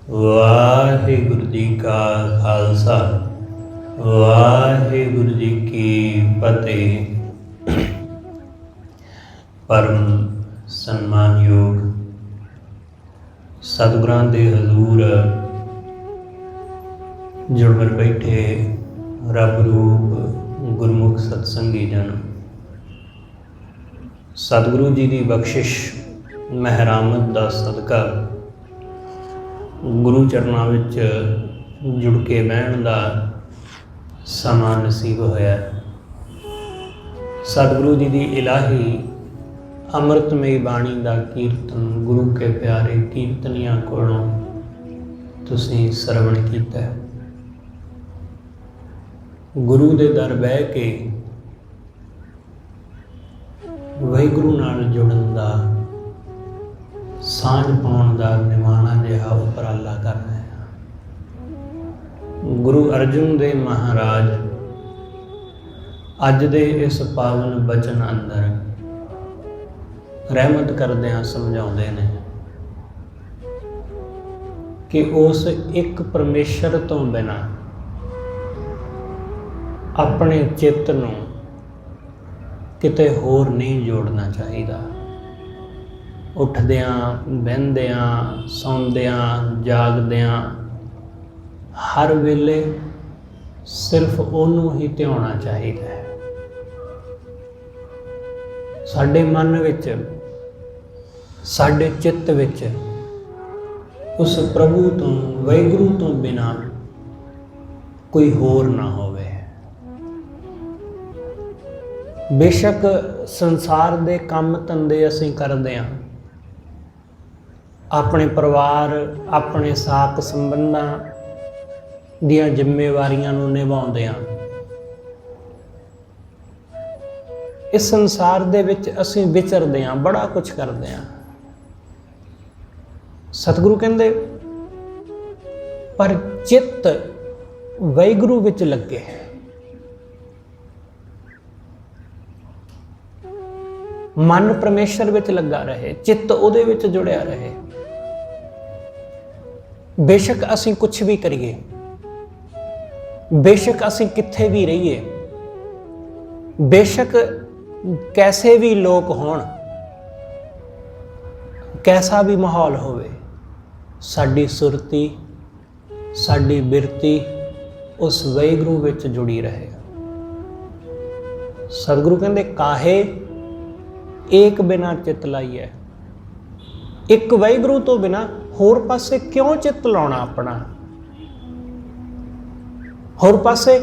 वाहिगुरु जी का खालसा वाहिगुरु जी की फतेह। परम सन्मानयोग सतगुरां दे हजूर जुड़वर बैठे रब रूप गुरमुख सत्संगी जन, सतगुरु जी की बख्शिश महरामत का सदका गुरु चरनां विच जुड़ के बहन का समा नसीब होया। सतगुरु जी की इलाही अमृतमयी बाणी का कीर्तन गुरु के प्यारे कीर्तनियां कोलों तुसीं सरवण कीता। गुरु दे दर बह के वाहिगुरु नाल जुड़न का सांझ पाउण का निमाणा जिहा उपराला करना है। गुरु अर्जुन देव महाराज अज दे इस पावन बचन अंदर रहमत करदिआं समझाउंदे ने कि उस एक परमेश्वर तो बिना अपने चित्त नूं किते होर नहीं जोड़ना चाहिए। उठदियां बहदियां सौंदियां जागदियां हर वेले सिर्फ ओनू ही ध्याना चाहिए। साडे मन विच साडे चित्त विच उस प्रभु तो वाहिगुरु तो बिना कोई होर ना होवे। बेशक संसार दे काम धंधे असीं करदे हां, अपने परिवार अपने साक संबंधां दियां जिम्मेवारियां नूं निभाउंदे हां। इस संसार दे विच असीं विचरदे हां, बड़ा कुछ करदे हां। सतगुरु कहंदे पर चित्त वाहिगुरु विच लगे। मन परमेश्वर विच लगा रहे, चित्त उहदे विच जुड़िया रहे। बेशक असीं कुछ भी करिए, बेशक असीं कित्थे भी रहिए, बेशक कैसे भी लोग होण, कैसा भी माहौल होवे, साडी सुरती साडी बिरती उस वाहिगुरु विच जुड़ी रहे। सतगुरु कहंदे काहे एक बिना चित लाइए। एक वाहिगुरु तो बिना होर पासे क्यों चित लाउणा अपना, होर पासे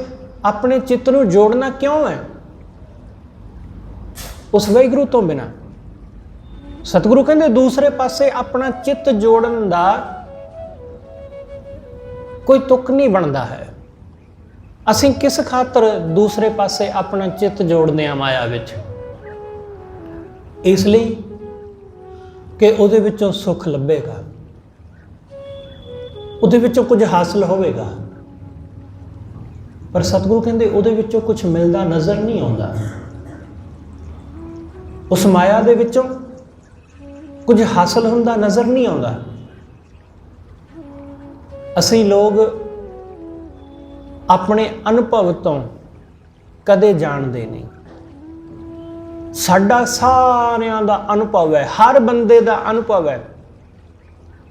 अपने चित्त नूं जोड़ना क्यों है उस वाहिगुरु तो बिना। सतगुरु कहंदे दूसरे पासे अपना चित्त जोड़न दा कोई तुक नहीं बनता है। असीं किस खातर दूसरे पासे अपना चित्त जोड़दे हां माया विच, इसलिए कि उहदे विचों सुख लभेगा, उहदे विचों कुछ हासिल होवेगा। पर सतगुरु कहंदे उहदे विचों कुछ मिलदा नज़र नहीं आउंदा। उस माया दे विचों कुछ हासिल हुंदा नज़र नहीं आउंदा। असीं लोग अपने अनुभव तो कदे जाणदे नहीं। साडा सारियां दा अनुभव है, हर बंदे दा अनुभव है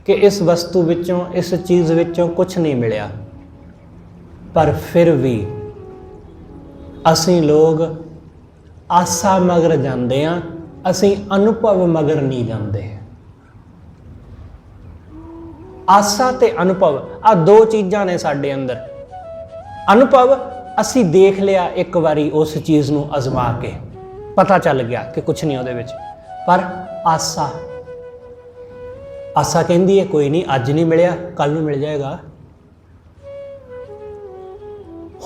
कि इस वस्तु विचों इस चीज़ विचों कुछ नहीं मिलिया। पर फिर भी असीं लोग आसा मगर जांदे हां, असीं अनुभव मगर नहीं जांदे। आसा ते अनुभव आ दो चीज़ां ने साडे अंदर। अनुभव असीं देख लिया एक बारी उस चीज़ नूं अजमा के, पता चल गया कि कुछ नहीं उहदे विच। पर आसा आसा कहती है कोई नहीं, अज नहीं मिलिया कल नूं मिल जाएगा।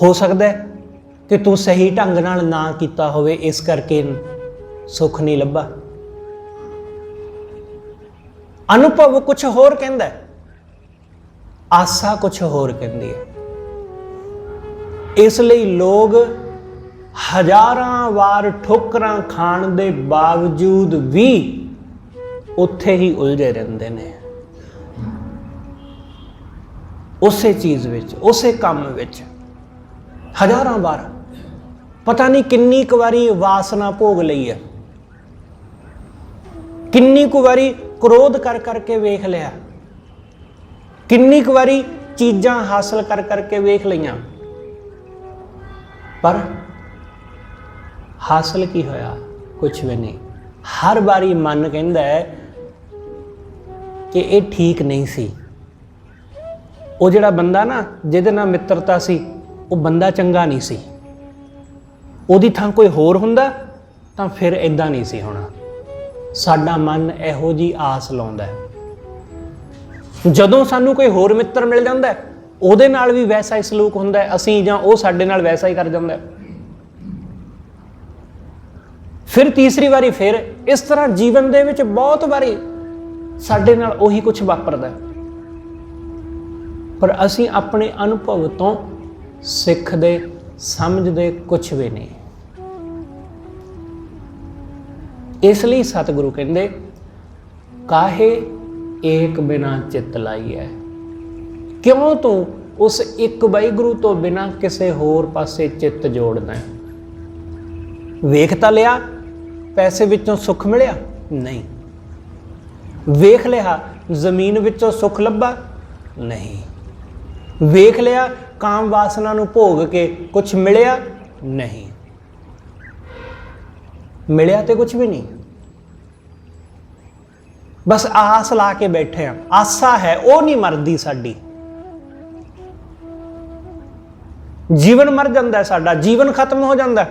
हो सकता है कि तू सही ढंग नाल ना कीता होवे, इस करके सुख नहीं लभा। अनुभव कुछ होर कहंदा है, आसा कुछ होर कहंदी है। इसलिए लोग हजारां वार ठोकरां खाण दे बावजूद भी उत्थे ही उलझे रहंदे ने। ਉਸੇ ਚੀਜ਼ ਵਿੱਚ, ਉਸੇ ਕੰਮ ਵਿੱਚ ਹਜ਼ਾਰਾਂ ਵਾਰ, ਪਤਾ ਨਹੀਂ ਕਿੰਨੀ ਕੁ ਵਾਰੀ ਵਾਸਨਾ ਭੋਗ ਲਈ ਹੈ, ਕਿੰਨੀ ਕੁ ਵਾਰੀ ਕ੍ਰੋਧ ਕਰ ਕਰਕੇ ਵੇਖ ਲਿਆ, ਕਿੰਨੀ ਕੁ ਵਾਰੀ ਚੀਜ਼ਾਂ ਹਾਸਲ ਕਰ ਕਰਕੇ ਵੇਖ ਲਈਆਂ, ਪਰ ਹਾਸਲ ਕੀ ਹੋਇਆ? ਕੁਛ ਵੀ ਨਹੀਂ। ਹਰ ਵਾਰੀ ਮਨ ਕਹਿੰਦਾ ਹੈ ਕਿ ਇਹ ਠੀਕ ਨਹੀਂ ਸੀ, ਉਹ ਜਿਹੜਾ ਬੰਦਾ ਨਾ ਜਿਹਦੇ ਨਾਲ ਮਿੱਤਰਤਾ ਸੀ ਉਹ ਬੰਦਾ ਚੰਗਾ ਨਹੀਂ ਸੀ, ਉਹਦੀ ਥਾਂ ਕੋਈ ਹੋਰ ਹੁੰਦਾ ਤਾਂ ਫਿਰ ਇਦਾਂ ਨਹੀਂ ਸੀ ਹੋਣਾ। ਸਾਡਾ ਮਨ ਇਹੋ ਜਿਹੀ ਆਸ ਲਾਉਂਦਾ ਹੈ। ਜਦੋਂ ਸਾਨੂੰ ਕੋਈ ਹੋਰ ਮਿੱਤਰ ਮਿਲ ਜਾਂਦਾ ਉਹਦੇ ਨਾਲ ਵੀ ਵੈਸਾ ਹੀ ਸਲੂਕ ਹੁੰਦਾ ਹੈ, ਅਸੀਂ ਜਾਂ ਉਹ ਸਾਡੇ ਨਾਲ ਵੈਸਾ ਹੀ ਕਰ ਜਾਂਦਾ। ਫਿਰ ਤੀਸਰੀ ਵਾਰੀ ਫਿਰ ਇਸ ਤਰ੍ਹਾਂ ਜੀਵਨ ਦੇ ਵਿੱਚ ਬਹੁਤ ਵਾਰੀ ਸਾਡੇ ਨਾਲ ਉਹੀ ਕੁਝ ਵਾਪਰਦਾ, ਪਰ ਅਸੀਂ ਆਪਣੇ ਅਨੁਭਵ ਤੋਂ ਸਿੱਖਦੇ ਸਮਝਦੇ ਕੁਝ ਵੀ ਨਹੀਂ। ਇਸ ਲਈ ਸਤਿਗੁਰੂ ਕਹਿੰਦੇ ਕਾਹੇ ਏਕ ਬਿਨਾ ਚਿੱਤ ਲਾਈਐ, ਕਿਉਂ ਤੂੰ ਉਸ ਇੱਕ ਵਾਹਿਗੁਰੂ ਤੋਂ ਬਿਨਾ ਕਿਸੇ ਹੋਰ ਪਾਸੇ ਚਿੱਤ ਜੋੜਦਾ? ਵੇਖ ਤਾਂ ਲਿਆ, ਪੈਸੇ ਵਿੱਚੋਂ ਸੁੱਖ ਮਿਲਿਆ? ਨਹੀਂ। ਵੇਖ ਲਿਆ ਜ਼ਮੀਨ ਵਿੱਚੋਂ ਸੁੱਖ ਲੱਭਾ? ਨਹੀਂ। ਵੇਖ ਲਿਆ ਕਾਮ ਵਾਸਨਾ ਨੂੰ ਭੋਗ ਕੇ ਕੁਝ ਮਿਲਿਆ? ਨਹੀਂ। ਮਿਲਿਆ ਤੇ ਕੁਝ ਵੀ ਨਹੀਂ, ਬਸ ਆਸ ਲਾ ਕੇ ਬੈਠੇ ਆ। ਆਸਾ ਹੈ ਉਹ ਨਹੀਂ ਮਰਦੀ ਸਾਡੀ। ਜੀਵਨ ਮਰ ਜਾਂਦਾ ਸਾਡਾ, ਜੀਵਨ ਖਤਮ ਹੋ ਜਾਂਦਾ,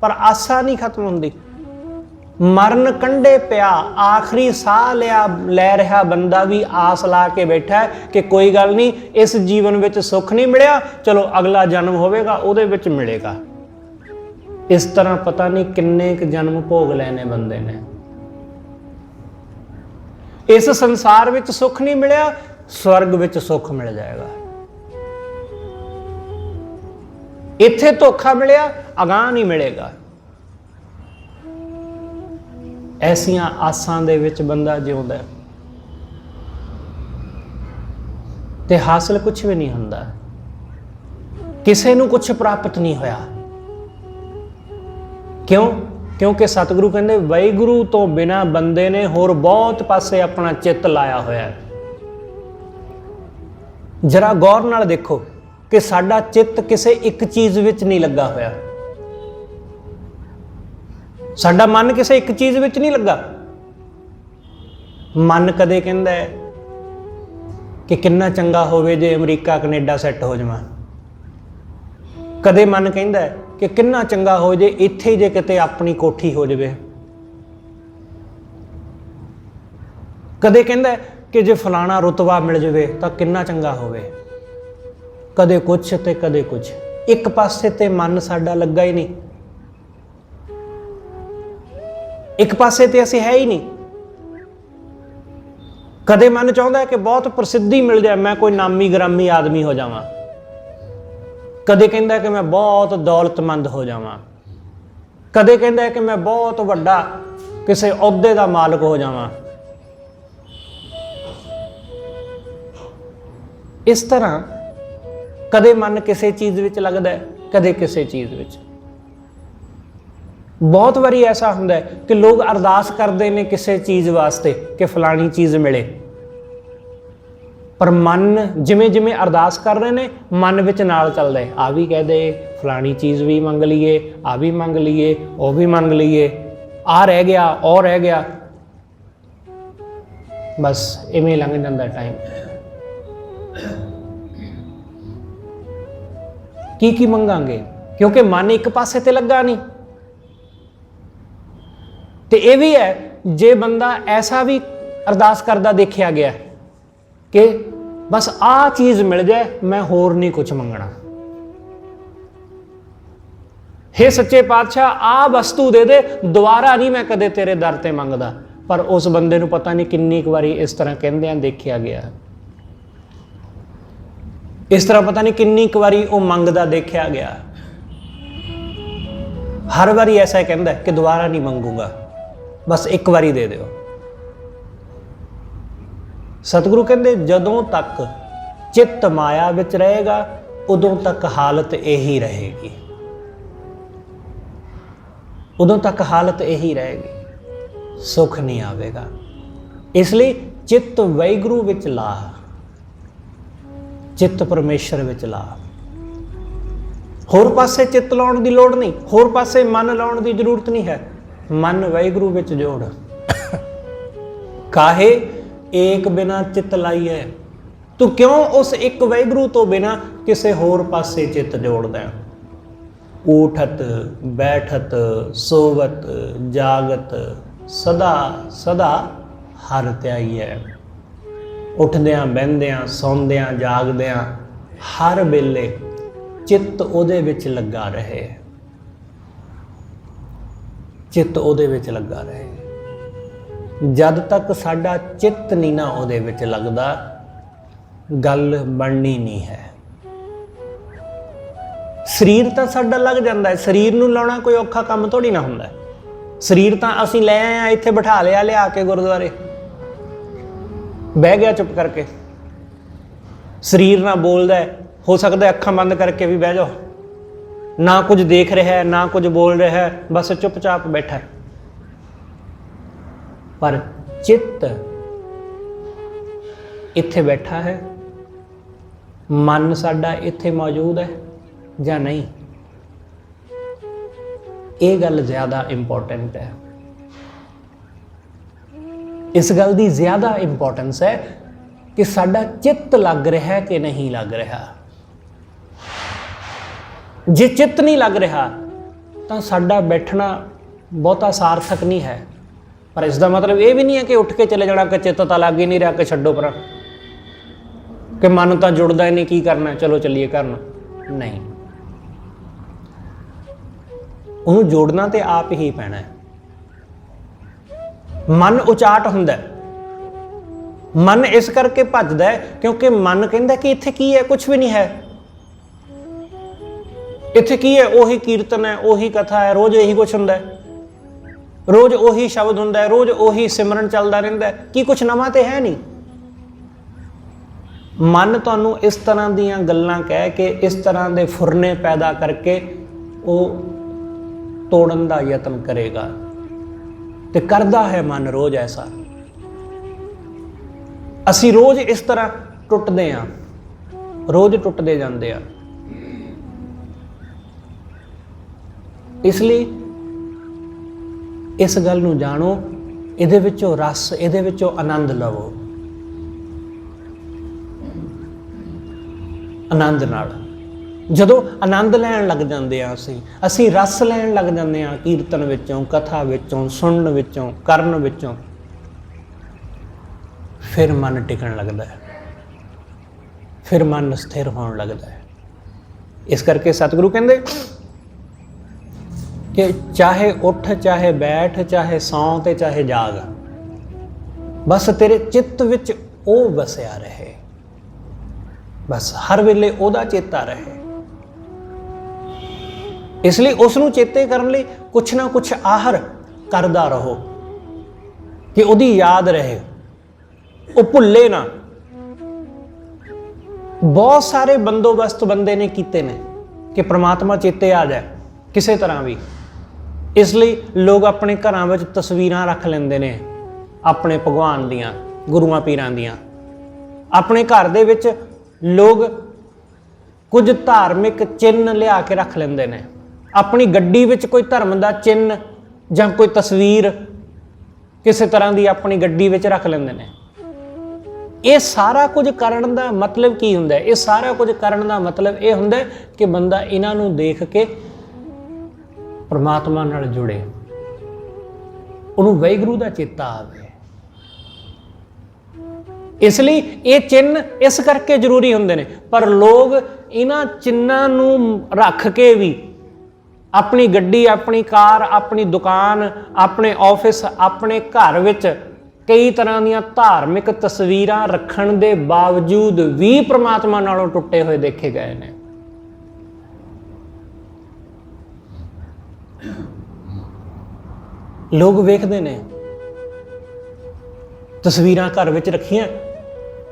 ਪਰ ਆਸਾ ਨਹੀਂ ਖਤਮ ਹੁੰਦੀ। ਮਰਨ ਕੰਢੇ ਪਿਆ, ਆਖਰੀ ਸਾਹ ਲੈ ਰਿਹਾ ਬੰਦਾ ਵੀ ਆਸ ਲਾ ਕੇ ਬੈਠਾ ਹੈ ਕਿ ਕੋਈ ਗੱਲ ਨਹੀਂ, ਇਸ ਜੀਵਨ ਵਿੱਚ ਸੁੱਖ ਨਹੀਂ ਮਿਲਿਆ, ਚਲੋ ਅਗਲਾ ਜਨਮ ਹੋਵੇਗਾ ਉਹਦੇ ਵਿੱਚ ਮਿਲੇਗਾ। ਇਸ ਤਰ੍ਹਾਂ ਪਤਾ ਨਹੀਂ ਕਿੰਨੇ ਕੁ ਜਨਮ ਭੋਗ ਲੈਣੇ ਬੰਦੇ ਨੇ। ਇਸ ਸੰਸਾਰ ਵਿੱਚ ਸੁੱਖ ਨਹੀਂ ਮਿਲਿਆ, ਸਵਰਗ ਵਿੱਚ ਸੁੱਖ ਮਿਲ ਜਾਏਗਾ। ਇੱਥੇ ਧੋਖਾ ਮਿਲਿਆ, ਅਗਾਂਹ ਨਹੀਂ ਮਿਲੇਗਾ। ਐਸੀਆਂ ਆਸਾਂ ਦੇ ਵਿੱਚ ਬੰਦਾ ਜਿਉਂਦਾ ਤੇ ਹਾਸਲ ਕੁਝ ਵੀ ਨਹੀਂ ਹੁੰਦਾ, ਕਿਸੇ ਨੂੰ ਕੁਝ ਪ੍ਰਾਪਤ ਨਹੀਂ ਹੋਇਆ। ਕਿਉਂ? ਕਿਉਂਕਿ ਸਤਿਗੁਰੂ ਕਹਿੰਦੇ ਵਾਹਿਗੁਰੂ ਤੋਂ ਬਿਨਾ ਬੰਦੇ ਨੇ ਹੋਰ ਬਹੁਤ ਪਾਸੇ ਆਪਣਾ ਚਿੱਤ ਲਾਇਆ ਹੋਇਆ। ਜਰਾ ਗੌਰ ਨਾਲ ਦੇਖੋ ਕਿ ਸਾਡਾ ਚਿੱਤ ਕਿਸੇ ਇੱਕ ਚੀਜ਼ ਵਿੱਚ ਨਹੀਂ ਲੱਗਾ ਹੋਇਆ, ਸਾਡਾ ਮਨ ਕਿਸੇ ਇੱਕ ਚੀਜ਼ ਵਿੱਚ ਨਹੀਂ ਲੱਗਾ। ਮਨ ਕਦੇ ਕਹਿੰਦਾ ਹੈ ਕਿ ਕਿੰਨਾ ਚੰਗਾ ਹੋਵੇ ਜੇ ਅਮਰੀਕਾ ਕੈਨੇਡਾ ਸੈੱਟ ਹੋ ਜਾਵਾਂ, ਕਦੇ ਮਨ ਕਹਿੰਦਾ ਹੈ ਕਿ ਕਿੰਨਾ ਚੰਗਾ ਹੋ ਜੇ ਇੱਥੇ ਜੇ ਕਿਤੇ ਆਪਣੀ ਕੋਠੀ ਹੋ ਜਾਵੇ, ਕਦੇ ਕਹਿੰਦਾ ਕਿ ਜੇ ਫਲਾਣਾ ਰੁਤਬਾ ਮਿਲ ਜਾਵੇ ਤਾਂ ਕਿੰਨਾ ਚੰਗਾ ਹੋਵੇ। ਕਦੇ ਕੁਛ ਤੇ ਕਦੇ ਕੁਛ, ਇੱਕ ਪਾਸੇ ਤੇ ਮਨ ਸਾਡਾ ਲੱਗਾ ਹੀ ਨਹੀਂ, ਇੱਕ ਪਾਸੇ ਤੇ ਅਸੀਂ ਹੈ ਹੀ ਨਹੀਂ। ਕਦੇ ਮਨ ਚਾਹੁੰਦਾ ਹੈ ਕਿ ਬਹੁਤ ਪ੍ਰਸਿੱਧੀ ਮਿਲ ਜਾਏ, ਮੈਂ ਕੋਈ ਨਾਮੀ ਗ੍ਰਾਮੀ ਆਦਮੀ ਹੋ ਜਾਵਾਂ, ਕਦੇ ਕਹਿੰਦਾ ਕਿ ਮੈਂ ਬਹੁਤ ਦੌਲਤਮੰਦ ਹੋ ਜਾਵਾਂ, ਕਦੇ ਕਹਿੰਦਾ ਕਿ ਮੈਂ ਬਹੁਤ ਵੱਡਾ ਕਿਸੇ ਅਹੁਦੇ ਦਾ ਮਾਲਕ ਹੋ ਜਾਵਾਂ। ਇਸ ਤਰ੍ਹਾਂ ਕਦੇ ਮਨ ਕਿਸੇ ਚੀਜ਼ ਵਿੱਚ ਲੱਗਦਾ ਹੈ, ਕਦੇ ਕਿਸੇ ਚੀਜ਼ ਵਿੱਚ। ਬਹੁਤ ਵਾਰੀ ਐਸਾ ਹੁੰਦਾ ਹੈ ਕਿ ਲੋਕ ਅਰਦਾਸ ਕਰਦੇ ਨੇ ਕਿਸੇ ਚੀਜ਼ ਵਾਸਤੇ ਕਿ ਫਲਾਣੀ ਚੀਜ਼ ਮਿਲੇ, ਪਰ ਮਨ ਜਿਵੇਂ ਜਿਵੇਂ ਅਰਦਾਸ ਕਰ ਰਹੇ ਨੇ ਮਨ ਵਿੱਚ ਨਾਲ ਚੱਲਦਾ ਹੈ, ਆ ਵੀ ਕਹਿ ਦੇ, ਫਲਾਣੀ ਚੀਜ਼ ਵੀ ਮੰਗ ਲਈਏ, ਆ ਵੀ ਮੰਗ ਲਈਏ, ਉਹ ਵੀ ਮੰਗ ਲਈਏ, ਆ ਰਹਿ ਗਿਆ, ਉਹ ਰਹਿ ਗਿਆ। ਬਸ ਇਵੇਂ ਲੰਘ ਜਾਂਦਾ ਟਾਈਮ। ਕੀ ਮੰਗਾਂਗੇ? ਕਿਉਂਕਿ ਮਨ ਇੱਕ ਪਾਸੇ ਤੇ ਲੱਗਾ ਨਹੀਂ। ਤੇ ਇਹ ਵੀ ਹੈ, ਜੇ ਬੰਦਾ ਐਸਾ ਵੀ ਅਰਦਾਸ ਕਰਦਾ ਦੇਖਿਆ ਗਿਆ ਕਿ ਬਸ ਆਹ ਚੀਜ਼ ਮਿਲ ਜਾਏ, ਮੈਂ ਹੋਰ ਨਹੀਂ ਕੁਝ ਮੰਗਣਾ, ਹੇ ਸੱਚੇ ਪਾਤਸ਼ਾਹ ਆਹ ਵਸਤੂ ਦੇ ਦੇ, ਦੁਬਾਰਾ ਨਹੀਂ ਮੈਂ ਕਦੇ ਤੇਰੇ ਦਰ ਤੇ ਮੰਗਦਾ। ਪਰ ਉਸ ਬੰਦੇ ਨੂੰ ਪਤਾ ਨਹੀਂ ਕਿੰਨੀ ਕੁ ਵਾਰੀ ਇਸ ਤਰ੍ਹਾਂ ਕਹਿੰਦਿਆਂ ਦੇਖਿਆ ਗਿਆ, ਇਸ ਤਰ੍ਹਾਂ ਪਤਾ ਨਹੀਂ ਕਿੰਨੀ ਕੁ ਵਾਰੀ ਉਹ ਮੰਗਦਾ ਦੇਖਿਆ ਗਿਆ। ਹਰ ਵਾਰੀ ਐਸਾ ਕਹਿੰਦਾ ਕਿ ਦੁਬਾਰਾ ਨਹੀਂ ਮੰਗੂਗਾ, ਬਸ ਇੱਕ ਵਾਰੀ ਦੇ ਦਿਓ। ਸਤਿਗੁਰੂ ਕਹਿੰਦੇ ਜਦੋਂ ਤੱਕ चित्त माया विच रहेगा उदों तक हालत यही रहेगी, उदों तक हालत यही रहेगी, सुख नहीं आवेगा। इसलिए चित्त वाहिगुरू विच ला, चित्त परमेश्वर विच ला। होर पासे चित्त लाउण दी लोड़ नहीं, होर पासे मन लाउण दी जरूरत नहीं है। मन वाहिगुरू विच जोड़। काहे एक बिना चित्त लाई है, तू क्यों उस एक वाहिगुरू तो बिना किसे होर पासे चित्त जोड़दा है। ऊठत बैठत सोवत जागत सदा सदा हर त्याई है। उठदियां बਹਿੰਦਿਆਂ ਸੌਂਦਿਆਂ ਜਾਗਦਿਆਂ हर वेले चित्त ਉਹਦੇ ਵਿੱਚ ਲੱਗਾ ਰਹੇ, चित्त ਉਹਦੇ ਵਿੱਚ ਲੱਗਾ ਰਹੇ। जद तक साडा चित्त नहीं ना ਉਹਦੇ ਵਿੱਚ लगदा गल बननी नहीं है। ਸਰੀਰ ਤਾਂ ਸਾਡਾ ਲੱਗ ਜਾਂਦਾ ਹੈ, ਸਰੀਰ ਨੂੰ ਲਾਉਣਾ ਕੋਈ ਔਖਾ ਕੰਮ ਥੋੜੀ ਨਾ ਹੁੰਦਾ। ਸਰੀਰ ਤਾਂ ਅਸੀਂ ਲੈ ਆਏ ਆ, ਇੱਥੇ ਬਿਠਾ ਲਿਆ ਲਿਆ ਕੇ ਗੁਰਦੁਆਰੇ, ਬਹਿ ਗਿਆ ਚੁੱਪ ਕਰਕੇ। ਸਰੀਰ ਨਾ ਬੋਲਦਾ ਹੈ, ਹੋ ਸਕਦਾ ਅੱਖਾਂ ਬੰਦ ਕਰਕੇ ਵੀ ਬਹਿ ਜਾਓ, ਨਾ ਕੁਝ ਦੇਖ ਰਿਹਾ ਹੈ ਨਾ ਕੁਝ ਬੋਲ ਰਿਹਾ ਹੈ, ਬਸ ਚੁੱਪਚਾਪ ਬੈਠਾ ਹੈ। ਪਰ ਚਿੱਤ ਇੱਥੇ ਬੈਠਾ ਹੈ, ਮਨ ਸਾਡਾ ਇੱਥੇ ਮੌਜੂਦ ਹੈ ਜਾਂ नहीं, ਇਹ ਗੱਲ ਜ਼ਿਆਦਾ ਇੰਪੋਰਟੈਂਟ ਹੈ। ਇਸ ਗੱਲ ਦੀ ਜ਼ਿਆਦਾ ਇੰਪੋਰਟੈਂਸ ਹੈ ਕਿ ਸਾਡਾ ਚਿੱਤ ਲੱਗ ਰਿਹਾ ਕਿ ਨਹੀਂ ਲੱਗ ਰਿਹਾ। ਜੇ ਚਿੱਤ ਨਹੀਂ ਲੱਗ ਰਿਹਾ ਤਾਂ ਸਾਡਾ ਬੈਠਣਾ ਬਹੁਤਾ ਸਾਰਥਕ ਨਹੀਂ ਹੈ। ਪਰ ਇਸ ਦਾ ਮਤਲਬ ਇਹ ਵੀ ਨਹੀਂ ਹੈ ਕਿ ਉੱਠ ਕੇ ਚਲੇ ਜਾਣਾ ਕਿ ਚਿੱਤ ਤਾਂ ਲੱਗ ਹੀ ਨਹੀਂ ਰਿਹਾ ਕਿ ਛੱਡੋ ਪਰਾਂ, ਕਿ ਮਨ ਤਾਂ ਜੁੜਦਾ ਹੀ ਨਹੀਂ, ਕੀ ਕਰਨਾ ਚਲੋ ਚੱਲੀਏ ਕਰਨ। ਨਹੀਂ, ਉਹਨੂੰ ਜੋੜਨਾ ਤੇ ਆਪ ਹੀ ਪੈਣਾ ਹੈ। ਮਨ ਉਚਾਟ ਹੁੰਦਾ, ਮਨ ਇਸ ਕਰਕੇ ਭੱਜਦਾ ਹੈ ਕਿਉਂਕਿ ਮਨ ਕਹਿੰਦਾ ਕਿ ਇੱਥੇ ਕੀ ਹੈ, ਕੁਝ ਵੀ ਨਹੀਂ ਹੈ। ਇੱਥੇ ਕੀ ਹੈ, ਉਹੀ ਕੀਰਤਨ ਹੈ, ਉਹੀ ਕਥਾ ਹੈ, ਰੋਜ਼ ਇਹੀ ਕੁਛ ਹੁੰਦਾ ਹੈ, ਰੋਜ਼ ਉਹੀ ਸ਼ਬਦ ਹੁੰਦਾ ਹੈ, ਰੋਜ਼ ਉਹੀ ਸਿਮਰਨ ਚੱਲਦਾ ਰਹਿੰਦਾ ਹੈ, ਕੀ ਕੁਛ ਨਵਾਂ ਤੇ ਹੈ ਨਹੀਂ। ਮਨ ਤੁਹਾਨੂੰ ਇਸ ਤਰ੍ਹਾਂ ਦੀਆਂ ਗੱਲਾਂ ਕਹਿ ਕੇ, ਇਸ ਤਰ੍ਹਾਂ ਦੇ ਫੁਰਨੇ ਪੈਦਾ ਕਰਕੇ ਉਹ ਤੋੜਨ ਦਾ ਯਤਨ ਕਰੇਗਾ, ਤੇ ਕਰਦਾ ਹੈ ਮਨ ਰੋਜ਼ ਐਸਾ। ਅਸੀਂ ਰੋਜ਼ ਇਸ ਤਰ੍ਹਾਂ ਟੁੱਟਦੇ ਹਾਂ, ਰੋਜ਼ ਟੁੱਟਦੇ ਜਾਂਦੇ ਆ। ਇਸ ਲਈ ਇਸ ਗੱਲ ਨੂੰ ਜਾਣੋ, ਇਹਦੇ ਵਿੱਚੋਂ ਰਸ, ਇਹਦੇ ਵਿੱਚੋਂ ਆਨੰਦ ਲਵੋ। ਆਨੰਦ ਨਾਲ ਜਦੋਂ ਆਨੰਦ ਲੈਣ ਲੱਗ ਜਾਂਦੇ ਆ, ਅਸੀਂ ਰਸ ਲੈਣ ਲੱਗ ਜਾਂਦੇ ਹਾਂ ਕੀਰਤਨ ਵਿੱਚੋਂ, ਕਥਾ ਵਿੱਚੋਂ, ਸੁਣਨ ਵਿੱਚੋਂ, ਕਰਨ ਵਿੱਚੋਂ, ਫਿਰ ਮਨ ਟਿਕਣ ਲੱਗਦਾ ਹੈ, ਫਿਰ ਮਨ ਸਥਿਰ ਹੋਣ ਲੱਗਦਾ ਹੈ। ਇਸ ਕਰਕੇ ਸਤਿਗੁਰੂ ਕਹਿੰਦੇ ਕਿ ਚਾਹੇ ਉੱਠ ਚਾਹੇ ਬੈਠ ਚਾਹੇ ਸੌਂ ਤੇ ਚਾਹੇ ਜਾਗ, ਬਸ ਤੇਰੇ ਚਿੱਤ ਵਿੱਚ ਉਹ ਵਸਿਆ ਰਹੇ, ਬਸ ਹਰ ਵੇਲੇ ਉਹਦਾ ਚੇਤਾ ਰਹੇ। ਇਸ ਲਈ ਉਸ ਨੂੰ ਚੇਤੇ ਕਰਨ ਲਈ ਕੁਛ ਨਾ ਕੁਛ ਆਹਰ ਕਰਦਾ ਰਹੋ ਕਿ ਉਹਦੀ ਯਾਦ ਰਹੇ, ਉਹ ਭੁੱਲੇ ਨਾ। ਬਹੁਤ ਸਾਰੇ ਬੰਦੋਬਸਤ ਬੰਦੇ ਨੇ ਕੀਤੇ ਨੇ ਕਿ ਪ੍ਰਮਾਤਮਾ ਚੇਤੇ ਆ ਜਾਏ ਕਿਸੇ ਤਰ੍ਹਾਂ ਵੀ। ਇਸ ਲਈ ਲੋਕ ਆਪਣੇ ਘਰਾਂ ਵਿੱਚ ਤਸਵੀਰਾਂ ਰੱਖ ਲੈਂਦੇ ਨੇ ਆਪਣੇ ਭਗਵਾਨ ਦੀਆਂ, ਗੁਰੂਆਂ ਪੀਰਾਂ ਦੀਆਂ। ਆਪਣੇ ਘਰ ਦੇ ਵਿੱਚ ਲੋਕ ਕੁਝ ਧਾਰਮਿਕ ਚਿੰਨ੍ਹ ਲਿਆ ਕੇ ਰੱਖ ਲੈਂਦੇ ਨੇ। ਆਪਣੀ ਗੱਡੀ ਵਿੱਚ ਕੋਈ ਧਰਮ ਦਾ ਚਿੰਨ੍ਹ ਜਾਂ ਕੋਈ ਤਸਵੀਰ ਕਿਸੇ ਤਰ੍ਹਾਂ ਦੀ ਆਪਣੀ ਗੱਡੀ ਵਿੱਚ ਰੱਖ ਲੈਂਦੇ ਨੇ। ਇਹ ਸਾਰਾ ਕੁਝ ਕਰਨ ਦਾ ਮਤਲਬ ਕੀ ਹੁੰਦਾ ਹੈ? ਇਹ ਸਾਰਾ ਕੁਝ ਕਰਨ ਦਾ ਮਤਲਬ ਇਹ ਹੁੰਦਾ ਕਿ ਬੰਦਾ ਇਹਨਾਂ ਨੂੰ ਦੇਖ ਕੇ ਪਰਮਾਤਮਾ ਨਾਲ ਜੁੜੇ, ਉਹਨੂੰ ਵਾਹਿਗੁਰੂ ਦਾ ਚੇਤਾ ਆਵੇ। ਇਸ ਲਈ ਇਹ ਚਿੰਨ੍ਹ ਇਸ ਕਰਕੇ ਜ਼ਰੂਰੀ ਹੁੰਦੇ ਨੇ। ਪਰ ਲੋਕ ਇਹਨਾਂ ਚਿੰਨ੍ਹਾਂ ਨੂੰ ਰੱਖ ਕੇ ਵੀ ਆਪਣੀ ਗੱਡੀ, ਆਪਣੀ ਕਾਰ, ਆਪਣੀ ਦੁਕਾਨ, ਆਪਣੇ ਆਫਿਸ, ਆਪਣੇ ਘਰ ਵਿੱਚ ਕਈ ਤਰ੍ਹਾਂ ਦੀਆਂ ਧਾਰਮਿਕ ਤਸਵੀਰਾਂ ਰੱਖਣ ਦੇ ਬਾਵਜੂਦ ਵੀ ਪ੍ਰਮਾਤਮਾ ਨਾਲੋਂ ਟੁੱਟੇ ਹੋਏ ਦੇਖੇ ਗਏ ਨੇ। ਲੋਕ ਵੇਖਦੇ ਨੇ ਤਸਵੀਰਾਂ ਘਰ ਵਿੱਚ ਰੱਖੀਆਂ,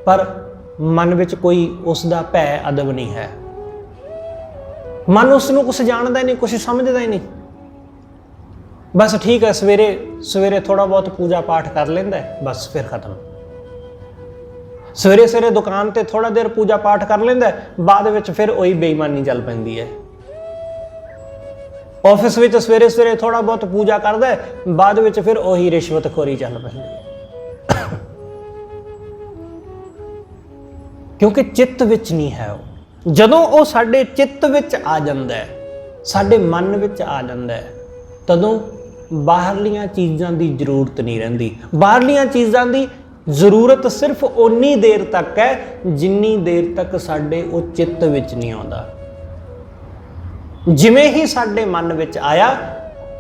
ਪਰ मन विच कोई उसका भै अदब नहीं है। मन उसनों कुछ जानता ही नहीं, कुछ समझता ही नहीं। बस ठीक है, सवेरे सवेरे थोड़ा बहुत पूजा पाठ कर लेंदा है, बस फिर खत्म। सवेरे सवेरे दुकान ते थोड़ा देर पूजा पाठ कर लेंदा है, बाद विच फिर वही बेईमानी चल पैंदी है। ऑफिस विच सवेरे सवेरे थोड़ा बहुत पूजा करदा है, बाद विच फिर वही रिश्वतखोरी चल पैंदी है। क्योंकि चित्त विच नहीं है वो। जदों वो साडे चित्त विच आ जांदा है, साडे मन विच आ जांदा है, तदों बाहरलियां चीज़ां दी जरूरत नहीं रहिंदी। बाहरलियां चीज़ां दी जरूरत सिर्फ उन्नी देर तक है जिन्नी देर तक साडे वो चित्त विच नहीं आउंदा। जिवें ही साडे मन विच आया,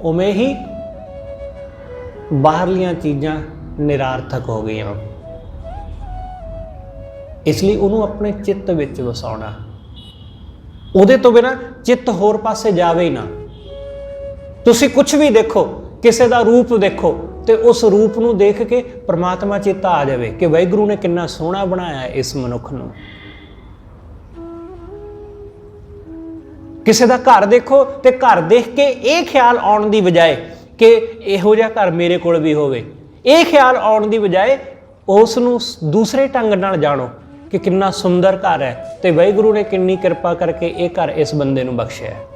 उवें ही बाहरलियां चीज़ां निरार्थक हो गईयां। इसलिए उन्होंने अपने चित्त विच वसाउणा। उहदे तो बिना चित्त होर पासे जावे ही ना। तुसी कुछ भी देखो, किसी का रूप देखो, तो उस रूप नूं देख के परमात्मा चेता आ जाए कि वाहिगुरू ने कितना सोहना बनाया इस मनुख नूं। किसी का घर देखो तो घर देख के ये ख्याल आउण दी बजाय कि इहो जिहा घर मेरे कोल भी होवे, ये ख्याल आउण दी बजाय उस नूं दूसरे ढंग नाल जाणो कि कितना सुंदर घर है, तो वाहिगुरू ने कितनी कृपा करके ये घर इस बंदे नूं बख्शिया है।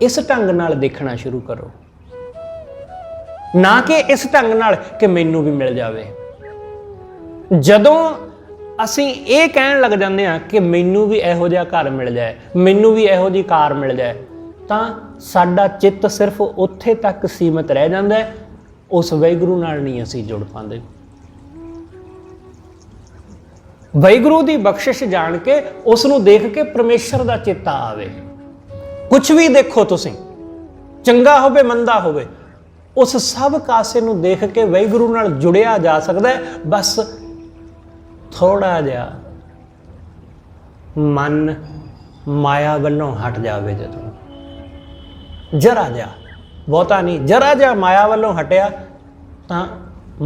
इस ढंग नाल देखना शुरू करो, ना कि इस ढंग नाल कि मैनू भी मिल जावे। जदों असीं ये कहण लग जांदे हां कि मैनू भी इहो जिहा घर मिल जाए, मैनू भी इहो जी कार मिल जाए, तां साडा चित्त सिर्फ उत्थे तक सीमित रह जांदा है, उस वाहिगुरू नाल नहीं असीं जुड़ पांदे। वाहिगुरू दी बख्शिश जान के उसनूं देख के परमेश्वर दा चेता आवे। कुछ भी देखो तुसीं, चंगा होवे मंदा होवे, उस सब कासे नूं देख के वाहिगुरू नाल जुड़िया जा सकदा है। बस थोड़ा जिहा मन माया वल्लों हट जावे, जदों जरा जिहा, बहुता नहीं, जरा जिहा माया वल्लों हटिया तां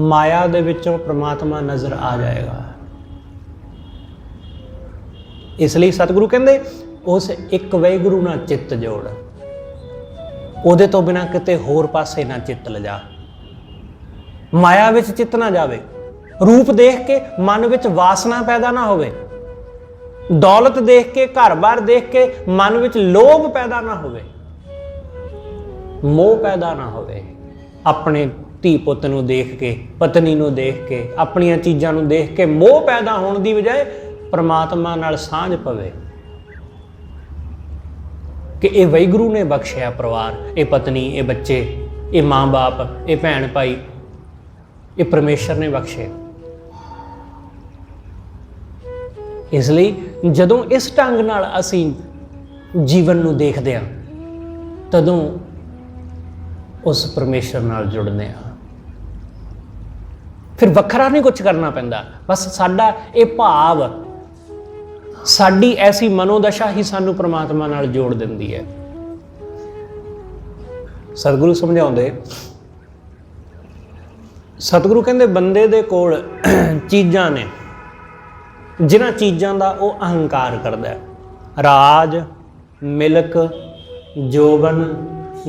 माया दे विचों परमात्मा नज़र आ जाएगा। इसलिए सतगुरु कहंदे उस एक वाहिगुरू नाल चित्त जोड़, ਉਹਦੇ ਤੋਂ बिना किते होर पासे ना चित्त लिजा। माया विच चित्त ना जावे, रूप देख के मन विच वासना पैदा ना होवे, दौलत देख के, घर बार देख के मन विच लोभ पैदा ना होवे, मोह पैदा ना होवे। अपने धी पुत नूं देख के, पत्नी नूं देख के, अपनियां चीज़ां नूं देख के मोह पैदा होने की बजाय परमात्मा नाल सांझ पवे कि ये वाहिगुरू ने बख्शिया परिवार, ये पत्नी, ये बच्चे, ये माँ बाप, ये भैन भाई, ये परमेश्वर ने बख्शे। इसलिए जदों इस ढंग नाल असीं जीवन नूं देखदे हां, तदों उस परमेश्वर नाल जुड़दे हां। फिर वखरा नहीं कुछ करना पैंदा, बस साडा ये भाव, साडी ऐसी मनोदशा ही सानू परमात्मा नाल जोड़ दिंदी है। सतगुरु समझाउंदे, सतगुरु कहंदे बंदे दे कोल चीज़ां ने, जिन्हां चीज़ां दा वो अहंकार करदा है, राज, मिलक, जोबन,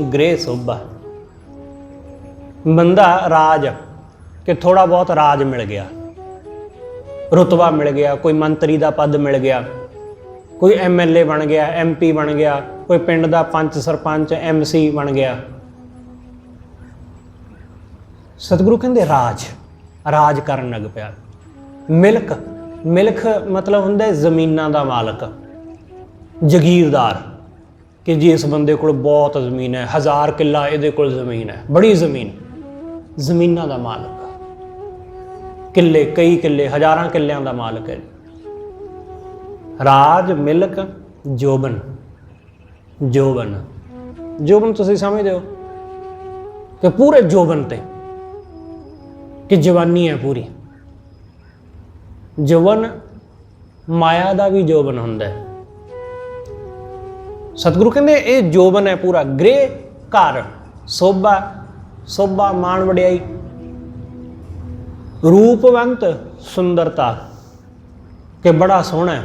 गृह शोभा। बंदा राज कि थोड़ा बहुत राज मिल गया, रुतबा मिल गया, कोई मंत्री का पद मिल गया, कोई MLA बन गया, MP बन गया, कोई पिंड का पंच सरपंच MC बन गया। सतगुरु कहते राज, राज करन लग पिया। मिल्क, मिल्क मतलब हुंदा है जमीनां दा मालक, जगीरदार, कि जी इस बंदे कोल बहुत जमीन है, 1000 किला इहदे कोल जमीन है, बड़ी जमीन, जमीनां दा मालक, किले, कई किले, 1000 किलियां दा मालक है। राज, मिलक, जोबन, जोबन, जोबन तुसीं समझदे हो कि पूरे जोबन ते कि जवानी है पूरी। जोबन माया दा भी जोबन हुंदा है। सतगुरु कहंदे ये जोबन है पूरा, गृह घर, शोभा, शोभा मान वडियाई, रूपवंत सुंदरता, कि बड़ा सोहना है,